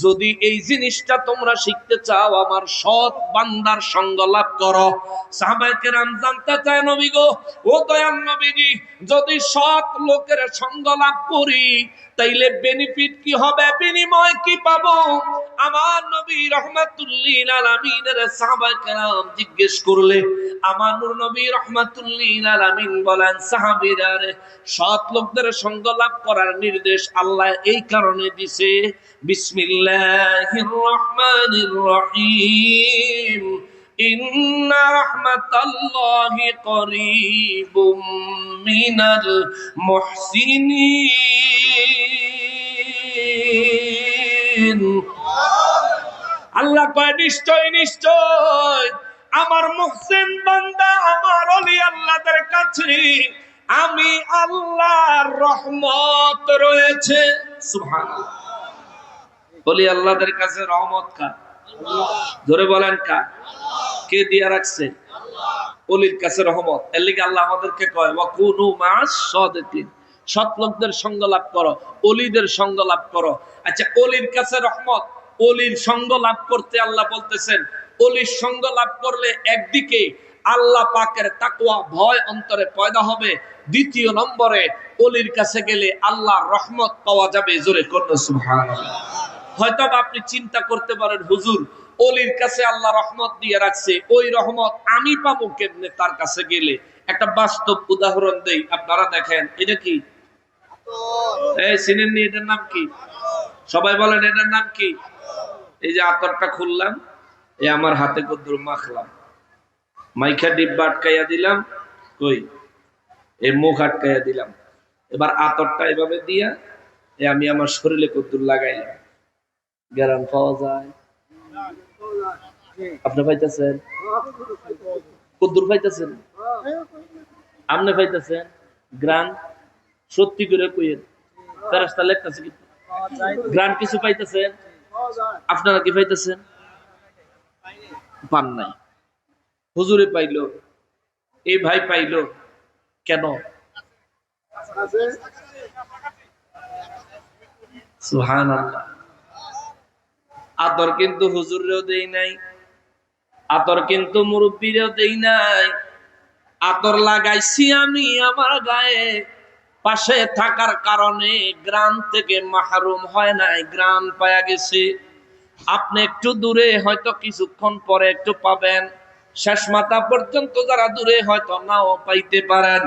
যদি এই জিনিসটা তোমরা শিখতে চাও, আমার সৎ বান্দার সঙ্গ লাভ করো। সাহাবায়ে কেরাম জানতে চায়, নবী গো, ও দয়াল নবীজি, যদি সৎ লোকের সঙ্গ লাভ করি তাইলে বেনিফিট কি হবে, বিনিময় কি পাবো? আমার নবী রাহমাতুল লিল আলামিনের সাহাবায়ে কেরাম জিজ্ঞেস করলে আমার নূর নবী রাহমাতুল লিল আলামিন বলেন, সাহাবীরা রে, সৎ লোকদের সঙ্গ লাভ করার নির্দেশ আল্লাহ এই কারণে দিয়েছে, বিসমিল্লাহির রহমানির রহিম, ইন্না রাহমাতাল্লাহি করিবুম মিনাল মুহসিনিন। আল্লাহ কয়, নিশ্চয় নিশ্চয় আমার মুহসিন বান্দা, আমার ওলি আল্লাহদের কাছে আমি আল্লাহর রহমত রয়েছে। সুবহানাল্লাহ। ওলি আল্লাহদের কাছে রহমত কার? ধরে বলেন কার? কে দিয়া রাখছে? ওলির কাছে রহমত। এর লিগে আল্লাহ আমাদেরকে কয়, ওয়া কুনু মা'আস সাদিকিন, সৎ লোকদের সঙ্গ লাভ করো, ওলিদের সঙ্গ লাভ করো। আচ্ছা, ওলির কাছে রহমত, ওলির সঙ্গ লাভ করতে আল্লাহ বলতেছেন, ওলির সঙ্গ লাভ করলে একদিকে আল্লাহ পাকের তাকওয়া ভয় অন্তরে পয়দা হবে, দ্বিতীয় নম্বরে ওলির কাছে গেলে আল্লাহর রহমত পাওয়া যাবে। জোরে করুন সুবহানাল্লাহ। হয়তো আপনি চিন্তা করতে পারেন, হুজুর, ওলির কাছে আল্লাহ রহমত দিয়ে রাখছে, ওই রহমত আমি পাবো কেমনে তার কাছে গেলে? একটা বাস্তব উদাহরণ দেই, আপনারা দেখেন। এটা কি? এই চিনেননি? এটার নাম কি? সবাই বলেন, এটার নাম কি? এই যে আতরটা খুললাম, এই আমার হাতে কদ্দুর মাখলাম, মাইখা ডিব্বা আটকাইয়া দিলাম, কই এই মুখ আটকাইয়া দিলাম, এবার আতরটা এভাবে দিয়া আমি আমার শরীরে কদ্দুর লাগাইলাম। গ্রাম পাওয়া যায়? আপনি পাইতেছেন? কদ্দুর পাইতেছেন? আপনি পাইতেছেন? গ্রাম সত্যি করে কইেন, ফেরেশতা লেখতেছে কিন্তু গ্রাম কিছু পাইতেছেন? আপনারা কি পাইতেছেন? পান নাই। হুজুরে পাইলো, এই ভাই পাইলো, কেন? সুবহানাল্লাহ। আতর কিন্তু হুজুরেও দেই নাই, আতর কিন্তু মুরব্বীরেও দেই নাই, আতর লাগাইছি আমি আমার গায়ে। পাশে থাকার কারণে গ্রাম থেকে মাহরুম হয় নাই, গ্রাম পায়া গেছে। আপনি একটু দূরে, হয়তো কিছুক্ষণ পরে একটু পাবেন, শেষ মাথা পর্যন্ত যারা দূরে হয়তো নাও পাইতে পারেন।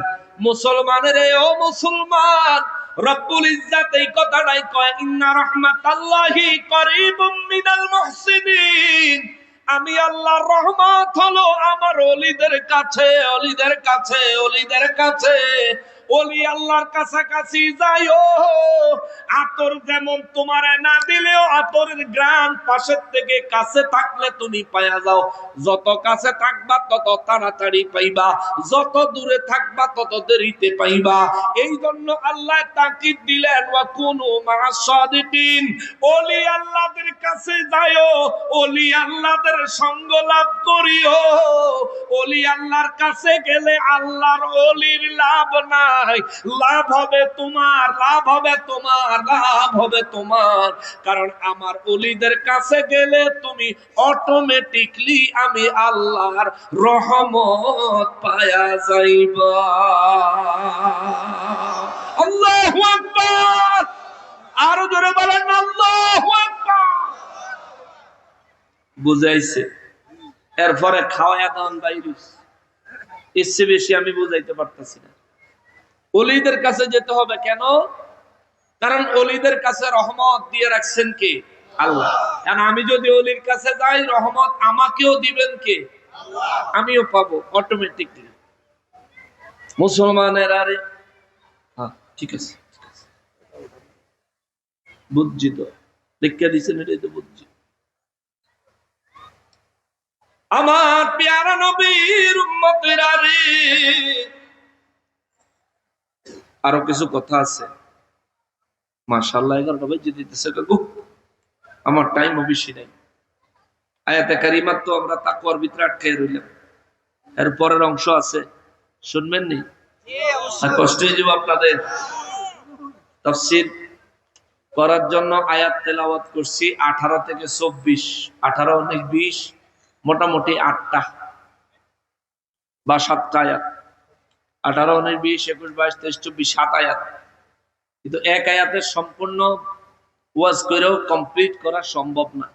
মুসলমানের, ও মুসলমান, রব্বুল ইজ্জাত এই কথাটাই কয়, ইন্না রাহমাতাল্লাহি করিবুম মিনাল মুহসিনিন। আমি আল্লাহর রহমত হলো আমার ওলিদের কাছে, ওলিদের কাছে, ওলিদের কাছে। ওলি আল্লাহর কাছাকাছি যাইও। আতর যেমন তোমারে না দিলেও আতরের গ্রাম পাশের থেকে কাছে থাকলে তুমি পাইয়া যাও। যত কাছে থাকবা তত তাড়াতাড়ি পাইবা, যত দূরে থাকবা তত দেরিতে পাইবা। এই জন্য আল্লাহ তাকিদ দিলেন, ওয়া কুনু মা'আস সাদিকিন। ওলি আল্লাহদের কাছে যাইও, ওলি আল্লাহদের সঙ্গ লাভ করিও। ওলি আল্লাহর কাছে গেলে আল্লাহর ওলির লাভ নাই, লাভ হবে তোমার, লাভ হবে তোমার, লাভ হবে তোমার। কারণ আমার ওলিদের কাছে গেলে তুমি অটোমেটিকলি আমি আল্লাহর রহমত পায়া যাইবা। আল্লাহু আকবার। আরো জোরে বলেন আল্লাহু আকবার। বুঝাইছে? এরপরে খাওয়া দাওয়ান বাইরিস, এর চেয়ে বেশি আমি বুঝাইতে পারতেছি না। ওলিদের কাছে যেতে হবে কেন? কারণ ওলিদের কাছে রহমত দিয়ে রাখছেন কে? আল্লাহ। কারণ আমি যদি ওলির কাছে যাই, রহমত আমাকেও দিবেন কে? আমিও পাবো অটোমেটিকলি। মুসলমানের আরে হ্যাঁ ঠিক আছে বুঝছি তো, লিখে দিচ্ছেন এটাই তো বুঝছি। আমার পেয়ারা নবীর উম্মতেরা রে, আরো কিছু কথা আছে। মাশাআল্লাহ 11টা বাজে দিতেছে কাকু, আমার টাইম বেশি নাই। আয়াতে কারিমাত তো আমরা তাকওয়ার ভিতরে আটকে রইলাম, এর পরের অংশ আছে, শুনবেন নি? কষ্ট হয়ে যাবে আপনাদের। তাফসীর করার জন্য আয়াত তেলাওয়াত করছি 18 থেকে 24, 18, 19, 20, মোটামুটি 8টা বা 7টা আয়াত। 18, 19, 20, 21, 22, 23, 24, 7 আয়াত। কিন্তু এক আয়াতের সম্পূর্ণ ওয়াজ করেও কমপ্লিট করা সম্ভব না।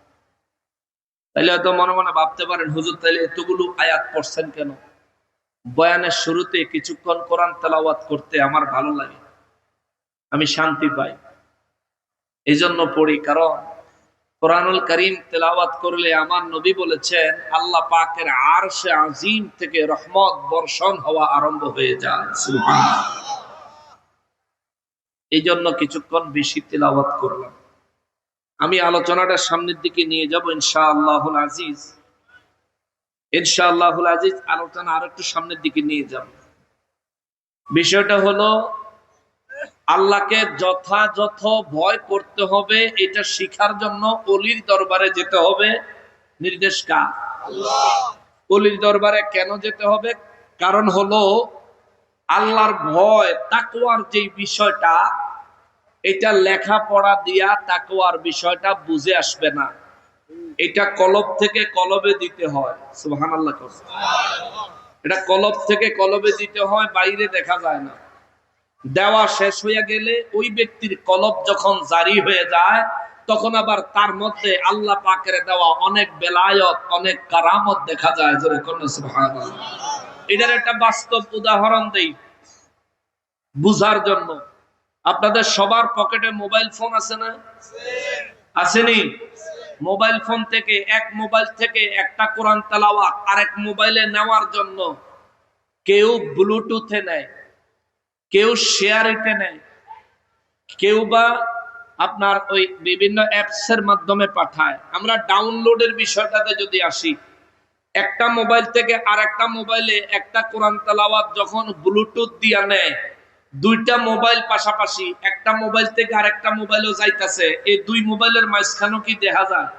তাইলে হয়তো মনে মনে ভাবতে পারেন, হুজুর তাইলে এতগুলো আয়াত পড়ছেন কেন? বয়ানের শুরুতে কিছুক্ষণ কোরআন তেলাওয়াত করতে আমার ভালো লাগে, আমি শান্তি পাই, এই জন্য পড়ি। কারণ কোরআনুল কারীম তেলাওয়াত করলে আমার নবী বলেছেন আল্লাহ পাকের আরশে আজিম থেকে রহমত বর্ষণ হওয়া আরম্ভ হয়ে যায়। সুবহানাল্লাহ। এই জন্য কিছুক্ষণ বেশি তেলাওয়াত করলাম। আমি আলোচনাটা সামনের দিকে নিয়ে যাব ইনশাআল্লাহুল আজিজ। ইনশাআল্লাহুল আজিজ আলোচনা আর একটু সামনের দিকে নিয়ে যাব। বিষয়টা হলো আল্লাহকে যথাযথ ভয় করতে হবে, এটা শিখার জন্য ওলির দরবারে যেতে হবে। নির্দেশ কার? আল্লাহ। ওলির দরবারে কেন যেতে হবে? কারণ হলো আল্লাহর ভয়, তাকওয়ার যে বিষয়টা, এটা লেখাপড়া দিয়া তাকওয়ার বিষয়টা বুঝে আসবে না, এটা কলব থেকে কলবে দিতে হয়। সুবহানাল্লাহ। এটা কলব থেকে কলবে দিতে হয়, বাইরে দেখা যায় না। দেওয়া শেষ হয়ে গেলে ওই ব্যক্তির কলব যখন জারি হয়ে যায়, তখন আবার তার মধ্যে আল্লাহ পাকের দেওয়া অনেক বেলায়ত, অনেক কারামত দেখা যায়। জোরে কোন সুবহানাল্লাহ। এটার একটা বাস্তব উদাহরণ দেই বুঝার জন্য। আপনাদের সবার পকেটে মোবাইল ফোন আছে না? আসেনি? মোবাইল ফোন থেকে, এক মোবাইল থেকে একটা কোরআন তেলাওয়াত আরেক মোবাইলে নেওয়ার জন্য কেউ ব্লুটুথে নেয়, কেউ শেয়ারিতে নেয়, কেউ বা আপনার ওই বিভিন্ন অ্যাপস এর মাধ্যমে পাঠায়। আমরা ডাউনলোডের বিষয়টাতে যদি আসি, একটা মোবাইল থেকে আরেকটা মোবাইলে একটা কোরআন তেলাওয়াত যখন ব্লুটুথ দিয়া নেয়, দুইটা মোবাইল পাশাপাশি, একটা মোবাইল থেকে আরেকটা মোবাইলও যাইতাছে, এই দুই মোবাইলের মাঝখানেও কি দেখা যায়?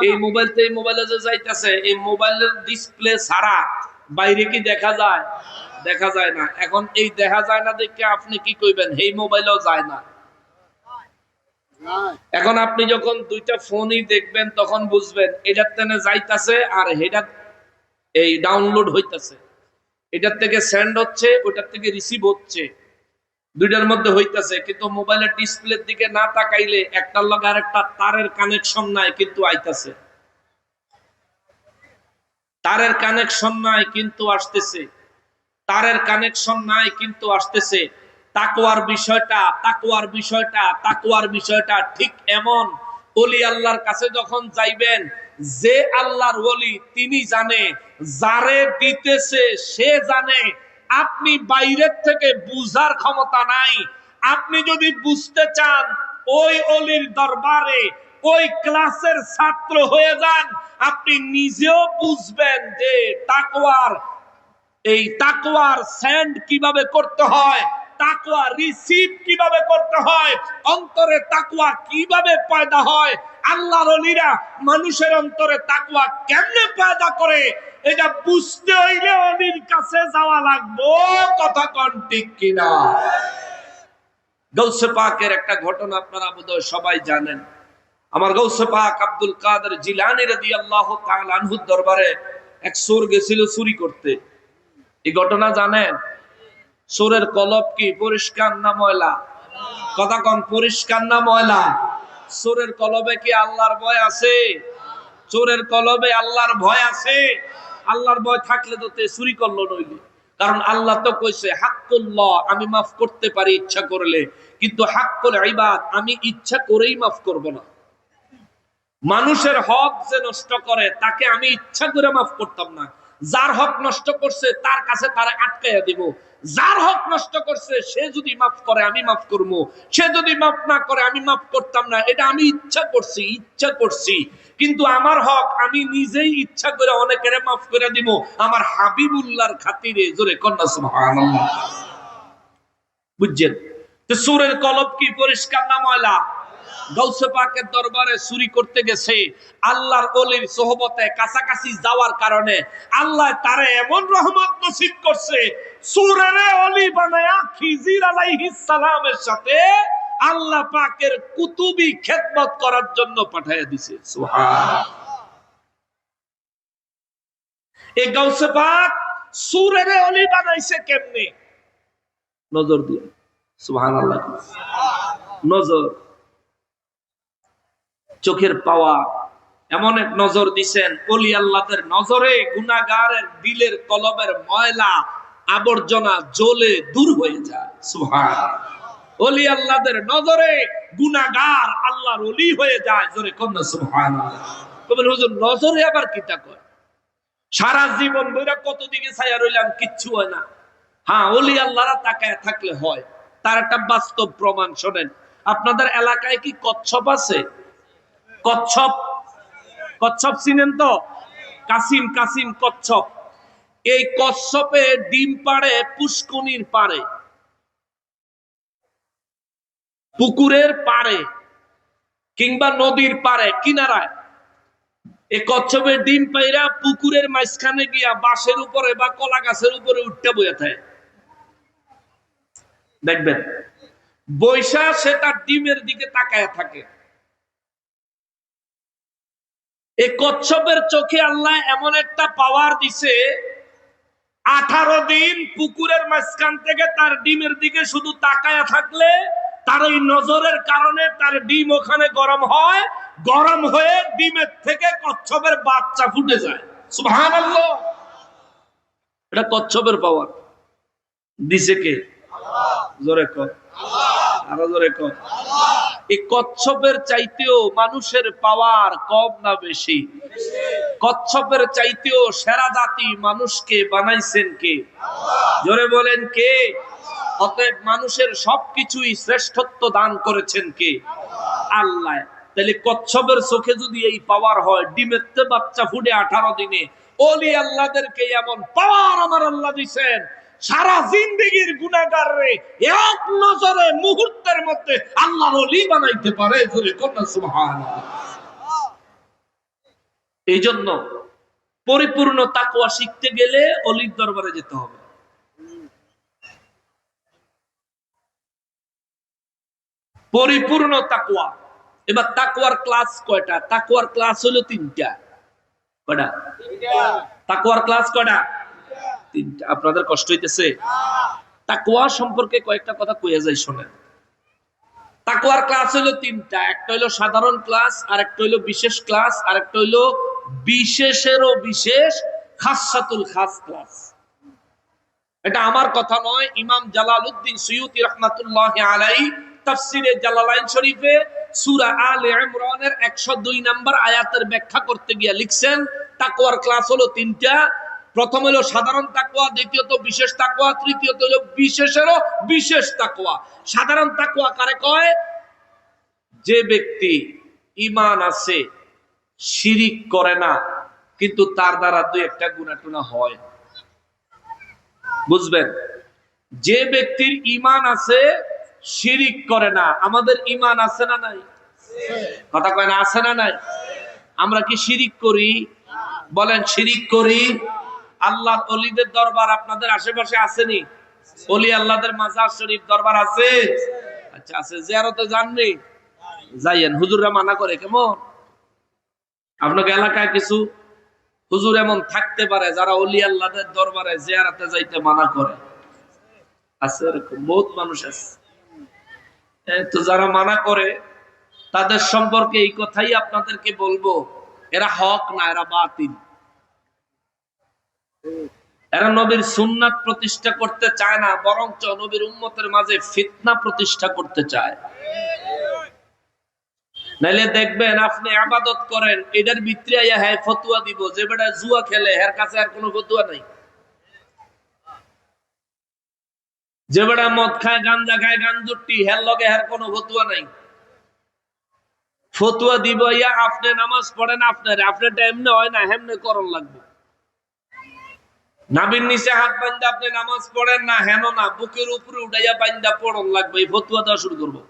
এই মোবাইল থেকে এই মোবাইলে যে যাইতাছে, এই মোবাইলের ডিসপ্লে ছাড়া বাইরে কি দেখা যায়? দেখা যায় না। এখন এই দেখা যায় না দেখে আপনি কি কইবেন? এই মোবাইলেও যায় না। এখন আপনি যখন দুইটা ফোনই দেখবেন তখন বুঝবেন এটার থেকে যাইতাছে আর এটা এই ডাউনলোড হইতাছে, এটার থেকে সেন্ড হচ্ছে, ওটার থেকে রিসিভ হচ্ছে, দুইটার মধ্যে হইতাছে। কিন্তু মোবাইলের ডিসপ্লের দিকে না তাকাইলে একটার লগে আরেকটা তারের কানেকশন নাই, কিন্তু আইতাছে। তারের কানেকশন নাই কিন্তু আসতেছে, তারের কানেকশন নাই কিন্তু আসতেছে। তাকওয়ার বিষয়টা, তাকওয়ার বিষয়টা, তাকওয়ার বিষয়টা ঠিক এমন। ওলি আল্লাহর কাছে যখন যাইবেন, যে আল্লাহর ওলি তিনি জানে, যারে দিতেছে সে জানে। আপনি বাইরের থেকে বুঝার ক্ষমতা নাই। আপনি যদি বুঝতে চান, ওই ওলির দরবারে ওই ক্লাসের ছাত্র হয়ে যান, আপনি নিজেও বুঝবেন যে তাকওয়ার, এই তাকওয়ার সেন্ড কিভাবে করতে হয়, তাকওয়া রিসিভ কিভাবে করতে হয়, অন্তরে তাকওয়া কিভাবে পয়দা হয়, আল্লাহর ওলিরা মানুষের অন্তরে তাকওয়া কেমনে পয়দা করে, এটা বুঝতে হইলে ওলির কাছে যাওয়া লাগবে। কথা কোন ঠিক কিনা? গৌসে পাকের একটা ঘটনা আপনারা বোধহয় সবাই জানেন। আমার গৌসে পাক আব্দুল কাদের জিলানী রাদিয়াল্লাহু তাআলা আনহুর দরবারে এক চোর গেছিল চুরি করতে। এই ঘটনা জানেন? চোরের কলব কি পরিষ্কার না ময়লা? কথা কোন পরিষ্কার না ময়লা? চোরের কলবে কি আল্লাহর ভয় আছে? চোরের কলবে আল্লাহর ভয় আছে? আল্লাহর ভয় থাকলে তো তে চুরি করলো নইলে। কারণ আল্লাহ তো কইছে হাক্কুল্লাহ, আমি মাফ করতে পারি ইচ্ছা করলে, কিন্তু হাক্কুল ইবাদ আমি ইচ্ছা করেই মাফ করব না। মানুষের হক যে নষ্ট করে তাকে আমি ইচ্ছা করে মাফ করতাম না। যার হক নষ্ট করছে তার কাছে তারা আটকাইয়া দিব। যার হক নষ্ট করছে সে যদি মাফ করে আমি মাফ করব, সে যদি মাফ না করে আমি মাফ করতাম না। এটা আমি ইচ্ছা করছি। কিন্তু আমার হক আমি নিজেই ইচ্ছা করে অনেকের মাফ করে দিব আমার হাবিবুল্লাহর খাতিরে। জোরে কন্যা সুবহানাল্লাহ। বুঝছেন? তো সূরের কলব কি পরিষ্কার না ময়লা? গাউসে পাকের দরবারে চুরি করতে গেছে, আল্লাহর ওলির সোহবতে কাছাকাছি যাওয়ার কারণে আল্লাহ তারে এমন রহমত নসিব করছে, সূরের ওলি বানায়া খিজির আলাইহিস সালামের সাথে আল্লাহ পাকের কুতুবি খেদমত করার জন্য পাঠিয়ে দিয়েছে। সুবহানাল্লাহ। এই গাউসে পাক সূরের ওলি বানাইছে কেমনে? নজর দিয়ে। সুবহানাল্লাহ। নজর, চোখের পাওয়া, এমন এক নজর দিছেন ওলি আল্লাহদের নজরে গুনাহগারের দিলের কলবের ময়লা আবর্জনা জ্বলে দূর হয়ে যায়। সুবহানাল্লাহ। ওলি আল্লাহদের নজরে গুনাহগার আল্লাহর ওলি হয়ে যায়। জোরে কন্যা সুবহানাল্লাহ। কবেন হুজুর নজরে আবার কিটা কয়? সারা জীবন বইরা কত দিকে ছায়া রইলাম, কিচ্ছু হয় না। হ্যাঁ, ওলি আল্লাহরা তাকায় থাকলে হয়। তার একটা বাস্তব প্রমাণ শোনেন। আপনাদের এলাকায় কি কচ্ছপ আছে? কচ্ছপ চিনেন তো? কাসিম কচ্ছপ। এই কচ্ছপে ডিম পাড়ে পুষ্কনির পাড়ে, পুকুরের পাড়ে কিংবা নদীর পাড়ে কিনারায়। এই কচ্ছপের ডিম পাইরা পুকুরের মাঝখানে গিয়া বাঁশের উপরে বা কলা গাছের উপরে উঠতে বইয়া থাকে। দেখবেন বৈশা সে তার ডিমের দিকে তাকায় থাকে। এই কচ্ছপের চোখে আল্লাহ এমন একটা পাওয়ার দিছে, 18 দিন পুকুরের মাঝখান থেকে তার ডিমের দিকে শুধু তাকায়া থাকলে তার এই নজরের কারণে তার ডিম ওখানে গরম হয়, গরম হয়ে ডিমের থেকে কচ্ছপের বাচ্চা ফুটে যায়। সুবহানাল্লাহ। এটা কচ্ছপের পাওয়ার দিছে কে? জোরে কর, আরো জোরে কর। এই কচ্ছপের চাইতেও মানুষের পাওয়ার কম না বেশি? কচ্ছপের চাইতেও সেরা জাতি মানুষকে বানাইছেন কে? জোরে বলেন কে? অতএব মানুষের সবকিছুই শ্রেষ্ঠত্ব দান করেছেন কে? আল্লাহ। তাহলে কচ্ছপের চোখে যদি এই পাওয়ার হয়, ডিমের বাচ্চা ফুটে 18 দিনে, ওলি আল্লাহদেরকে এমন পাওয়ার আমার আল্লাহ দিয়েছেন, সারা জিন্দেগীর গুনাহগাররে এক নজরে মুহূর্তের মধ্যে আল্লাহর ওলি বানাইতে পারে। জোরে কন্যা সুবহানাল্লাহ। এই জন্য পরিপূর্ণ তাকওয়া শিখতে গেলে ওলির দরবারে যেতে হবে। পরিপূর্ণ তাকওয়া। এবার তাকওয়ার ক্লাস কয়টা? তাকওয়ার ক্লাস হলো 3টা। কয়টা? তাকওয়ার ক্লাস কয়টা? 3টা। আপনাদের কষ্ট হইতেছে? তাকওয়া সম্পর্কে কয়েকটা কথা কইয়া যাই, শোনেন। তাকওয়ার ক্লাস হলো 3টা। একটা হলো সাধারণ ক্লাস, আর একটা হলো বিশেষ ক্লাস, আর একটা হলো বিশেষেরও বিশেষ খাসসাতুল খাস ক্লাস। এটা আমার কথা নয়, ইমাম জালালউদ্দিন সুয়ুতী রাহমাতুল্লাহি আলাইহি তাফসিরে জালালাইন শরীফে সূরা আলে ইমরানের 102 নম্বর আয়াতের ব্যাখ্যা করতে গিয়ে লিখছেন তাকওয়ার ক্লাস হলো 3টা। প্রথম হলো সাধারণ তাকওয়া, দ্বিতীয়ত বিশেষ তাকওয়া, তৃতীয়ত হলো বিশেষেরও বিশেষ তাকওয়া। সাধারণ তাকওয়া কারে কয়? যে ব্যক্তি ঈমান আছে, শিরিক করে না, কিন্তু তার দ্বারা দুই একটা গুনাহ টুনা হয়। বুঝবেন? যে ব্যক্তির ঈমান আছে, শিরিক করে না। আমাদের ঈমান আছে না নাই? কথা কয় না, আছে না নাই? আমরা কি শিরিক করি? বলেন শিরিক করি। আল্লাহ ওলিদের দরবার আপনাদের আশেপাশে আসেনি? ওলি আল্লাহদের মাজার শরীফ দরবার আছে? আচ্ছা আছে। জিয়ারতে যাননি? যাইয়েন। হুজুররা মানা করে কেমন? আপনাকে এলাকায় কিছু হুজুর এমন থাকতে পারে যারা ওলি আল্লাহদের দরবারে জিয়ারতে যাইতে মানা করে? আছে, এরকম বহুত মানুষ আছে। তো যারা মানা করে তাদের সম্পর্কে এই কথাই আপনাদেরকে বলবো, এরা হক না, এরা বাতিল। এরা নবীর সুন্নাত প্রতিষ্ঠা করতে চায় না, বরঞ্চ নবীর উম্মতের মাঝে ফিতনা প্রতিষ্ঠা করতে চায়। নাইলে দেখবেন আপনি ইবাদত করেন, এটার ভিতরে আইয়া হ্যাঁ ফতোয়া দিব, যে বেটা জুয়া খেলে এর কাছে আর কোনো ফতোয়া নাই। যে বেটা মদ খায়, গাঞ্জা খায়, গাঞ্জুটি, হের লগে হের কোনো ফতোয়া নাই। ফতোয়া দিব ইয়া আপনি নামাজ পড়েন, আপনারটা এমনি হয় না, হেমনে করণ লাগবে। নাবির নিচে হাত বান্ধা আপনি নামাজ পড়েন না, হেন না, বুকের উপরে উঠাইয়া বান্ধা পড়ন লাগবে। এই ফতোয়া দেওয়া শুরু করবো।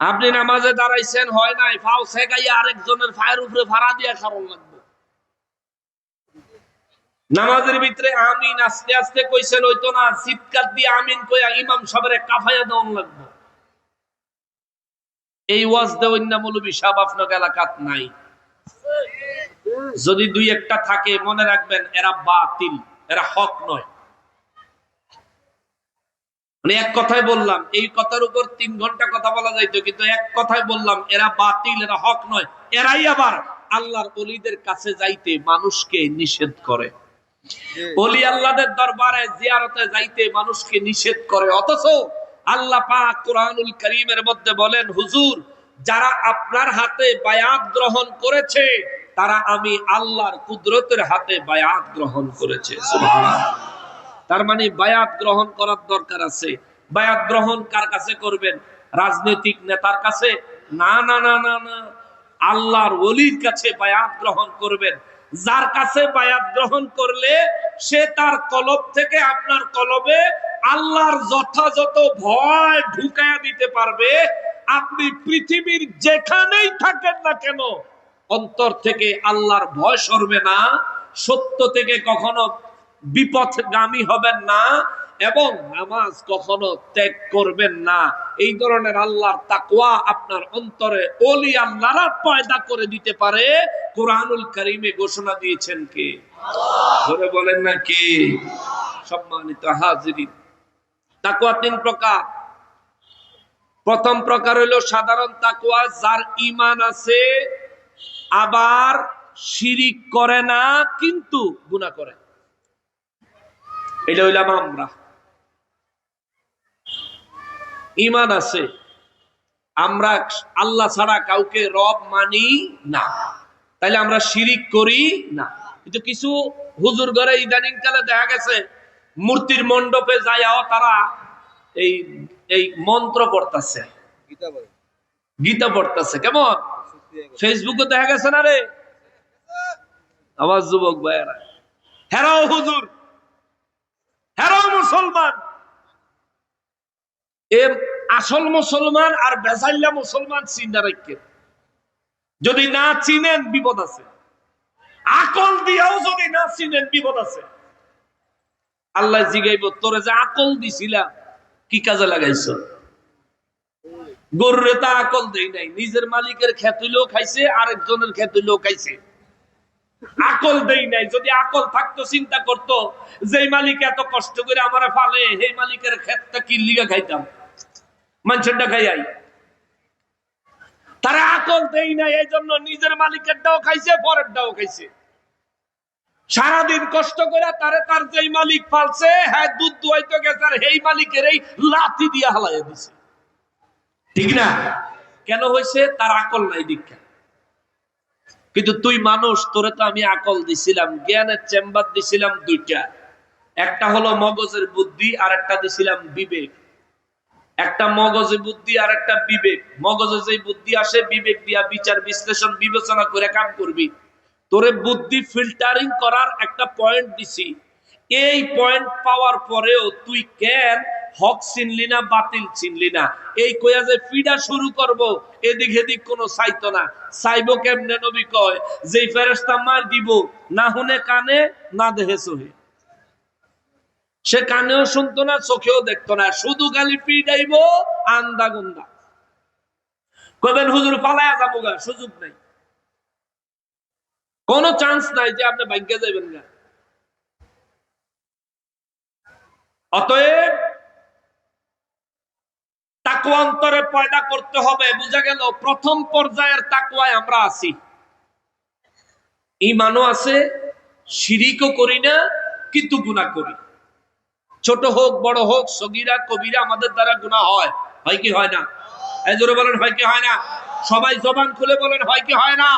আপনি নামাজে দাঁড়াইছেন, হয় নাই, ফাও সেগাইয়া আরেকজনের ফায়ের উপরে ভাড়া দিয়া খারণ লাগবে। নামাজের ভিতরে আমিন আস্তে আস্তে কইছেন হইতো না, চিৎকার দিয়ে আমিন কইয়া ইমাম সাহেবের কাফায়া দেওয়ান লাগবে। এই ওয়াজ দেওয়ার না মৌলবী সাহেব আপনার এলাকাত নাই। যদি দুই একটা থাকে মনে রাখবেন এরা বাতিল, এরা হক নয়। মানে এক কথায় বললাম, এই কথার উপর 3 ঘন্টা কথা বলা যাইতো, কিন্তু এক কথায় বললাম এরা বাতিল, এরা হক নয়। এরাই আবার আল্লাহর ওলিদের কাছে যাইতে মানুষকে নিষেধ করে, ওলি আল্লাহদের দরবারে জিয়ারতে যাইতে মানুষকে নিষেধ করে। অথচ আল্লাহ পাক কোরআনুল কারীমের মধ্যে বলেন, হুজুর যারা আপনার হাতে বায়াত গ্রহণ করেছে তারা আমি আল্লাহর কুদরতের হাতে বায়াত গ্রহণ করেছে। সুবহানাল্লাহ। তার মানে বায়াত গ্রহণ করার দরকার আছে। বায়াত গ্রহণ কার কাছে করবেন? রাজনৈতিক নেতার কাছে না, না, না, না, না, আল্লাহর ওলির কাছে বায়াত গ্রহণ করবেন। যার কাছে বায়াত গ্রহণ করলে সে তার কলব থেকে আপনার কলবে আল্লাহর যথাযথ ভয় ঢুকায়া দিতে পারবে। আপনি পৃথিবীর যেখানেই থাকেন না কেন অন্তর থেকে আল্লাহর ভয় সরবে না, সত্য থেকে কখনো বিপথগামী হবেন না, এবং নামাজ কখনো ত্যাগ করবেন না। এই ধরনের আল্লাহর তাকওয়া আপনার অন্তরে ওলি আল্লাহরা পয়দা করে দিতে পারে। কোরআনুল কারীমে ঘোষণা দিয়েছেন কে? ধরে বলেন না কে? সম্মানিত হাজিরিন, তাকওয়া 3 প্রকার। প্রথম প্রকার হলো সাধারণ তাকওয়া, যার ঈমান আছে আবার শিরিক করে না কিন্তু গুনাহ করে। এটা হইলাম আমরা। ঈমান আছে, আমরা আল্লাহ ছাড়া কাউকে রব মানি না, তাইলে আমরা শিরিক করি না। কিন্তু কিছু হুজুর ঘরে ইদানিং কালে দেখা গেছে মূর্তির মণ্ডপে যাইয়াও তারা এই এই মন্ত্র পড়তেছে, গীতা পড়তেছে। কেমন ফেসবুকে দেখা গেছে না রে আমার যুবক ভাইয়েরা, হেরাও হুজুর, হেরাও মুসলমান। এ আসল মুসলমান আর বেজাইল্লা মুসলমান চিন্তা রাখেন। যদি না চিনেন বিপদ আছে, আকল দিয়াও যদি না চিনেন বিপদ আছে। আল্লাহ জিগাইব, তোরে যে আকল দিছিলাম কি কাজে লাগাইছ? গরুরে তা আকল দেই নাই, নিজের মালিকের ক্ষেত হইলেও খাইছে, আরেকজনের ক্ষেত হইলেও খাইছে। আকল দেই নাই। যদি আকল থাকতো চিন্তা করতো যে মালিক এত কষ্ট করে আমারে ফালে, সেই মালিকের ক্ষেতটা কি লিগা খাইতাম, মানুষেরটা খাইয়াই। তারা আকল দেই নাই, এই জন্য নিজের মালিকেরটাও খাইছে, পরেরটাও খাইছে। সারাদিন কষ্ট করে তারে তার যেই মালিক পালছে, হ্যাঁ দুধ দুয়াইতে গেছে, আর এই মালিকের এই লাথি দিয়ে হালাইয়া দিছে। ঠিক না? কেন হয়েছে? তার আকল নাই দীক্ষা। কিন্তু তুই মানুষ, তোরে তো আমি আকল দিছিলাম, জ্ঞানের চেম্বার দিছিলাম 2টা। একটা হলো মগজের বুদ্ধি, আর একটা দিছিলাম বিবেক। একটা মগজে বুদ্ধি আর একটা বিবেক। মগজে যে বুদ্ধি আসে, বিবেক দিয়া বিচার বিশ্লেষণ বিবেচনা করে কাম করবি। তোরে বুদ্ধি ফিল্টারিং করার একটা পয়েন্ট দিছি, এই পয়েন্ট পাওয়ার পরেও তুই কেন হক চিনলি না, বাতিল চিনলি না? এই কইয়া যে ফিডা শুরু করব, এদিক এদিক কোনো চাইতো না। চাইবো কেমনে? নবী কয়, যেই ফেরেশতা মার দিব, না হুনে কানে, না দেহে চোখে। সে কানেও শুনতো না, চোখেও দেখতো না, শুধু খালি পিডাইব আন্দা গুন্দা। কবেন হুজুর পালায়া যাবো গা, সুযোগ নাই, কোনো চান্স নাই যে আপনি ভাগ্যে যাবেন না। অতএব তাকওয়া অন্তরে পয়দা করতে হবে। বুঝা গেল প্রথম পর্যায়ের তাকওয়ায় আমরা আছি, ঈমানও আছে, শিরিকও করি না কিন্তু গুনাহ করি। ছোট হোক বড় হোক, সগীরা কবিরা আমাদের দ্বারা গুনাহ হয়। হয় কি হয় না? এই জোরে বলেন, হয় কি হয় না? সবাই জবান খুলে বলেন, হয় কি হয় না?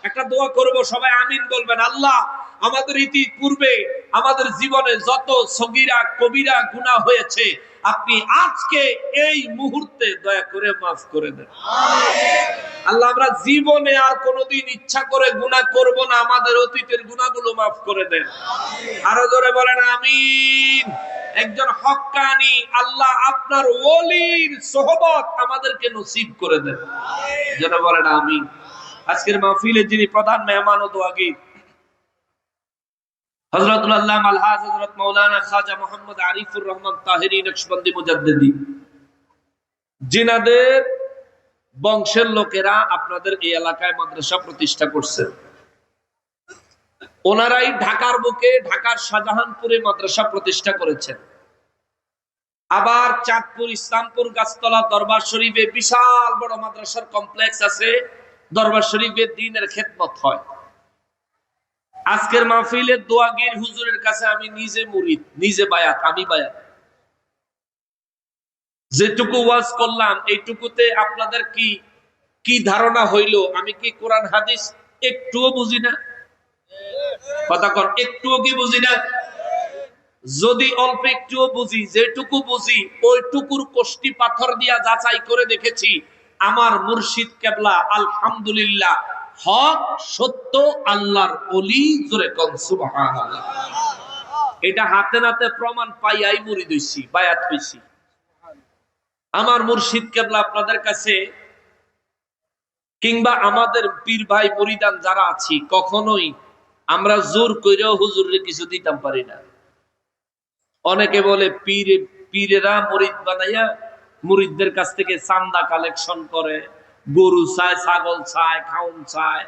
একটা দোয়া করব, সবাই আমিন বলবেন। আল্লাহ, আমাদের ইতিপূর্বে আমাদের জীবনে যত সগীরা কবিরা গুনাহ হয়েছে, আপনি আজকে এই মুহূর্তে দয়া করে মাফ করে দেন। আল্লাহ, আমরা জীবনে আর কোনোদিন ইচ্ছা করে গুনাহ করব না, আমাদের অতীতের গুনাহগুলো মাফ করে দেন। আরো জোরে বলেন আমিন। একজন হক্কানি আল্লাহ আপনার ওলির সোহবত আমাদেরকে নসিব করে দেন। জোরে বলেন আমিন। আজকের মাহফিলে যিনি প্রধান মেহমান ও দোয়াগীর, হযরতুল আল্লামা আলহাজ হযরত মাওলানা খাজা মুহাম্মদ আরিফুর রহমান তাহেরি নকশবন্দি মুজাদ্দিদি, জিনাদের বংশের লোকেরা আপনাদের এই এলাকায় মাদ্রাসা প্রতিষ্ঠা করছে। ওনারাই ঢাকার বুকে, ঢাকার শাহজাহানপুরে মাদ্রাসা প্রতিষ্ঠা করেছেন। আবার চাঁদপুর, ইসলামপুর, গাছতলা, দরবার শরীফে বিশাল বড় মাদ্রাসার কমপ্লেক্স আছে। দরবার শরীফে দ্বীনের খেদমত হয়। আজকের মাহফিলে দোয়াগীর হুজুরের কাছে আমি নিজে মুরিদ, নিজে বায়াত, আমি বায়াত। যেটুকু ওয়াজ করলাম এইটুকুতে আপনাদের কি কি ধারণা হইল? আমি কি কোরআন হাদিস একটুও বুঝি না? কথা কর, একটুও কি বুঝি না? যদি অল্প একটুও বুঝি, যেটুকু বুঝি ওইটুকুর কষ্টি পাথর দিয়া যাচাই করে দেখেছি, আমার মুর্শিদ কেবলা আলহামদুলিল্লাহ হক সত্য আল্লাহর ওলি। জোরে কোন সুবহানাল্লাহ। এটা হাতে নাতে প্রমাণ পাইয়াই মুরিদ হইছি, বায়াত হইছি। আমার মুর্শিদ কেবলা আপনাদের কাছে কিংবা আমাদের পীর ভাই মুরিদান যারা আছি, কখনোই আমরা জোর কইরাও হুজুরের কিছু দিতাম পারি না। অনেকে বলে পীরেরা মুরিদ বানাইয়া মুরিদদের কাছ থেকে চান্দা কালেকশন করে, গরু চায়, ছাগল চায়, খাউন চায়,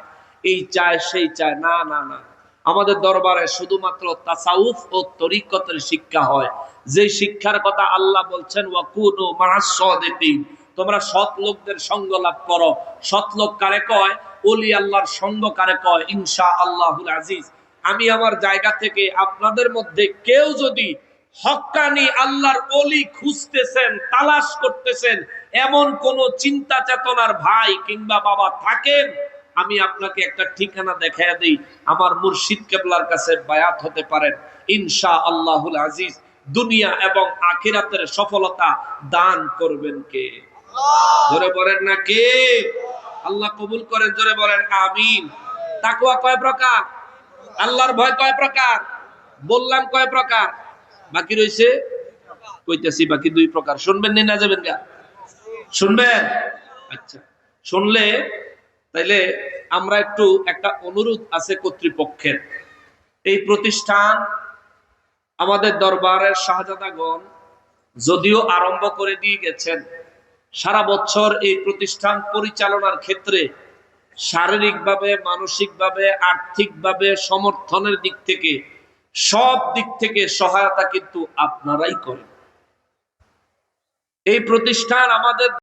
এই চায় সেই চায়। না না না, আমাদের দরবারে শুধুমাত্র তাসাউফ ও তরিকতের শিক্ষা হয়। যে শিক্ষার কথা আল্লাহ বলছেন, ওয়াকুনু মা'আস সাদিকিন, তোমরা সৎ লোকদের সঙ্গ লাভ করো। সৎ লোক কারে কয়? ওলি আল্লাহর সঙ্গ কারে কয়? ইনশাআল্লাহুল আজিজ। আমি আমার জায়গা থেকে আপনাদের মধ্যে কেউ যদি হক্কানি আল্লাহর ওলি খুঁজতেছেন, তালাশ করতেছেন, এমন কোন চিন্তা চেতনার ভাই কিংবা বাবা থাকেন, আমি আপনাকে একটা ঠিকানা দেখাইয়া দেই, আমার মুর্শিদ কেবলার কাছে বায়াত হতে পারেন। ইনশাআল্লাহুল আজিজ দুনিয়া এবং আখিরাতের সফলতা দান করবেন কে? জোরে বলেন না কে? আল্লাহ কবুল করেন। জোরে বলেন আমিন। তাকওয়া কয় প্রকার? আল্লাহর ভয় কয় প্রকার? বললাম কয় প্রকার? বাকি রয়েছে কইতেছি, বাকি 2 প্রকার। শুনবেন না যাবেন গা? শুনবেন? আচ্ছা, শুনলে তাইলে আমরা একটু একটা অনুরোধ আছে কর্তৃপক্ষের। এই প্রতিষ্ঠান আমাদের দরবারের শাহজাদাগণ যদিও আরম্ভ করে দিয়ে গেছেন, সারা বছর এই প্রতিষ্ঠান পরিচালনার ক্ষেত্রে শারীরিকভাবে, মানসিকভাবে, আর্থিকভাবে, সমর্থনের দিক থেকে, সব দিক থেকে সহায়তা কিন্তু আপনারাই করেন। এই প্রতিষ্ঠান আমাদের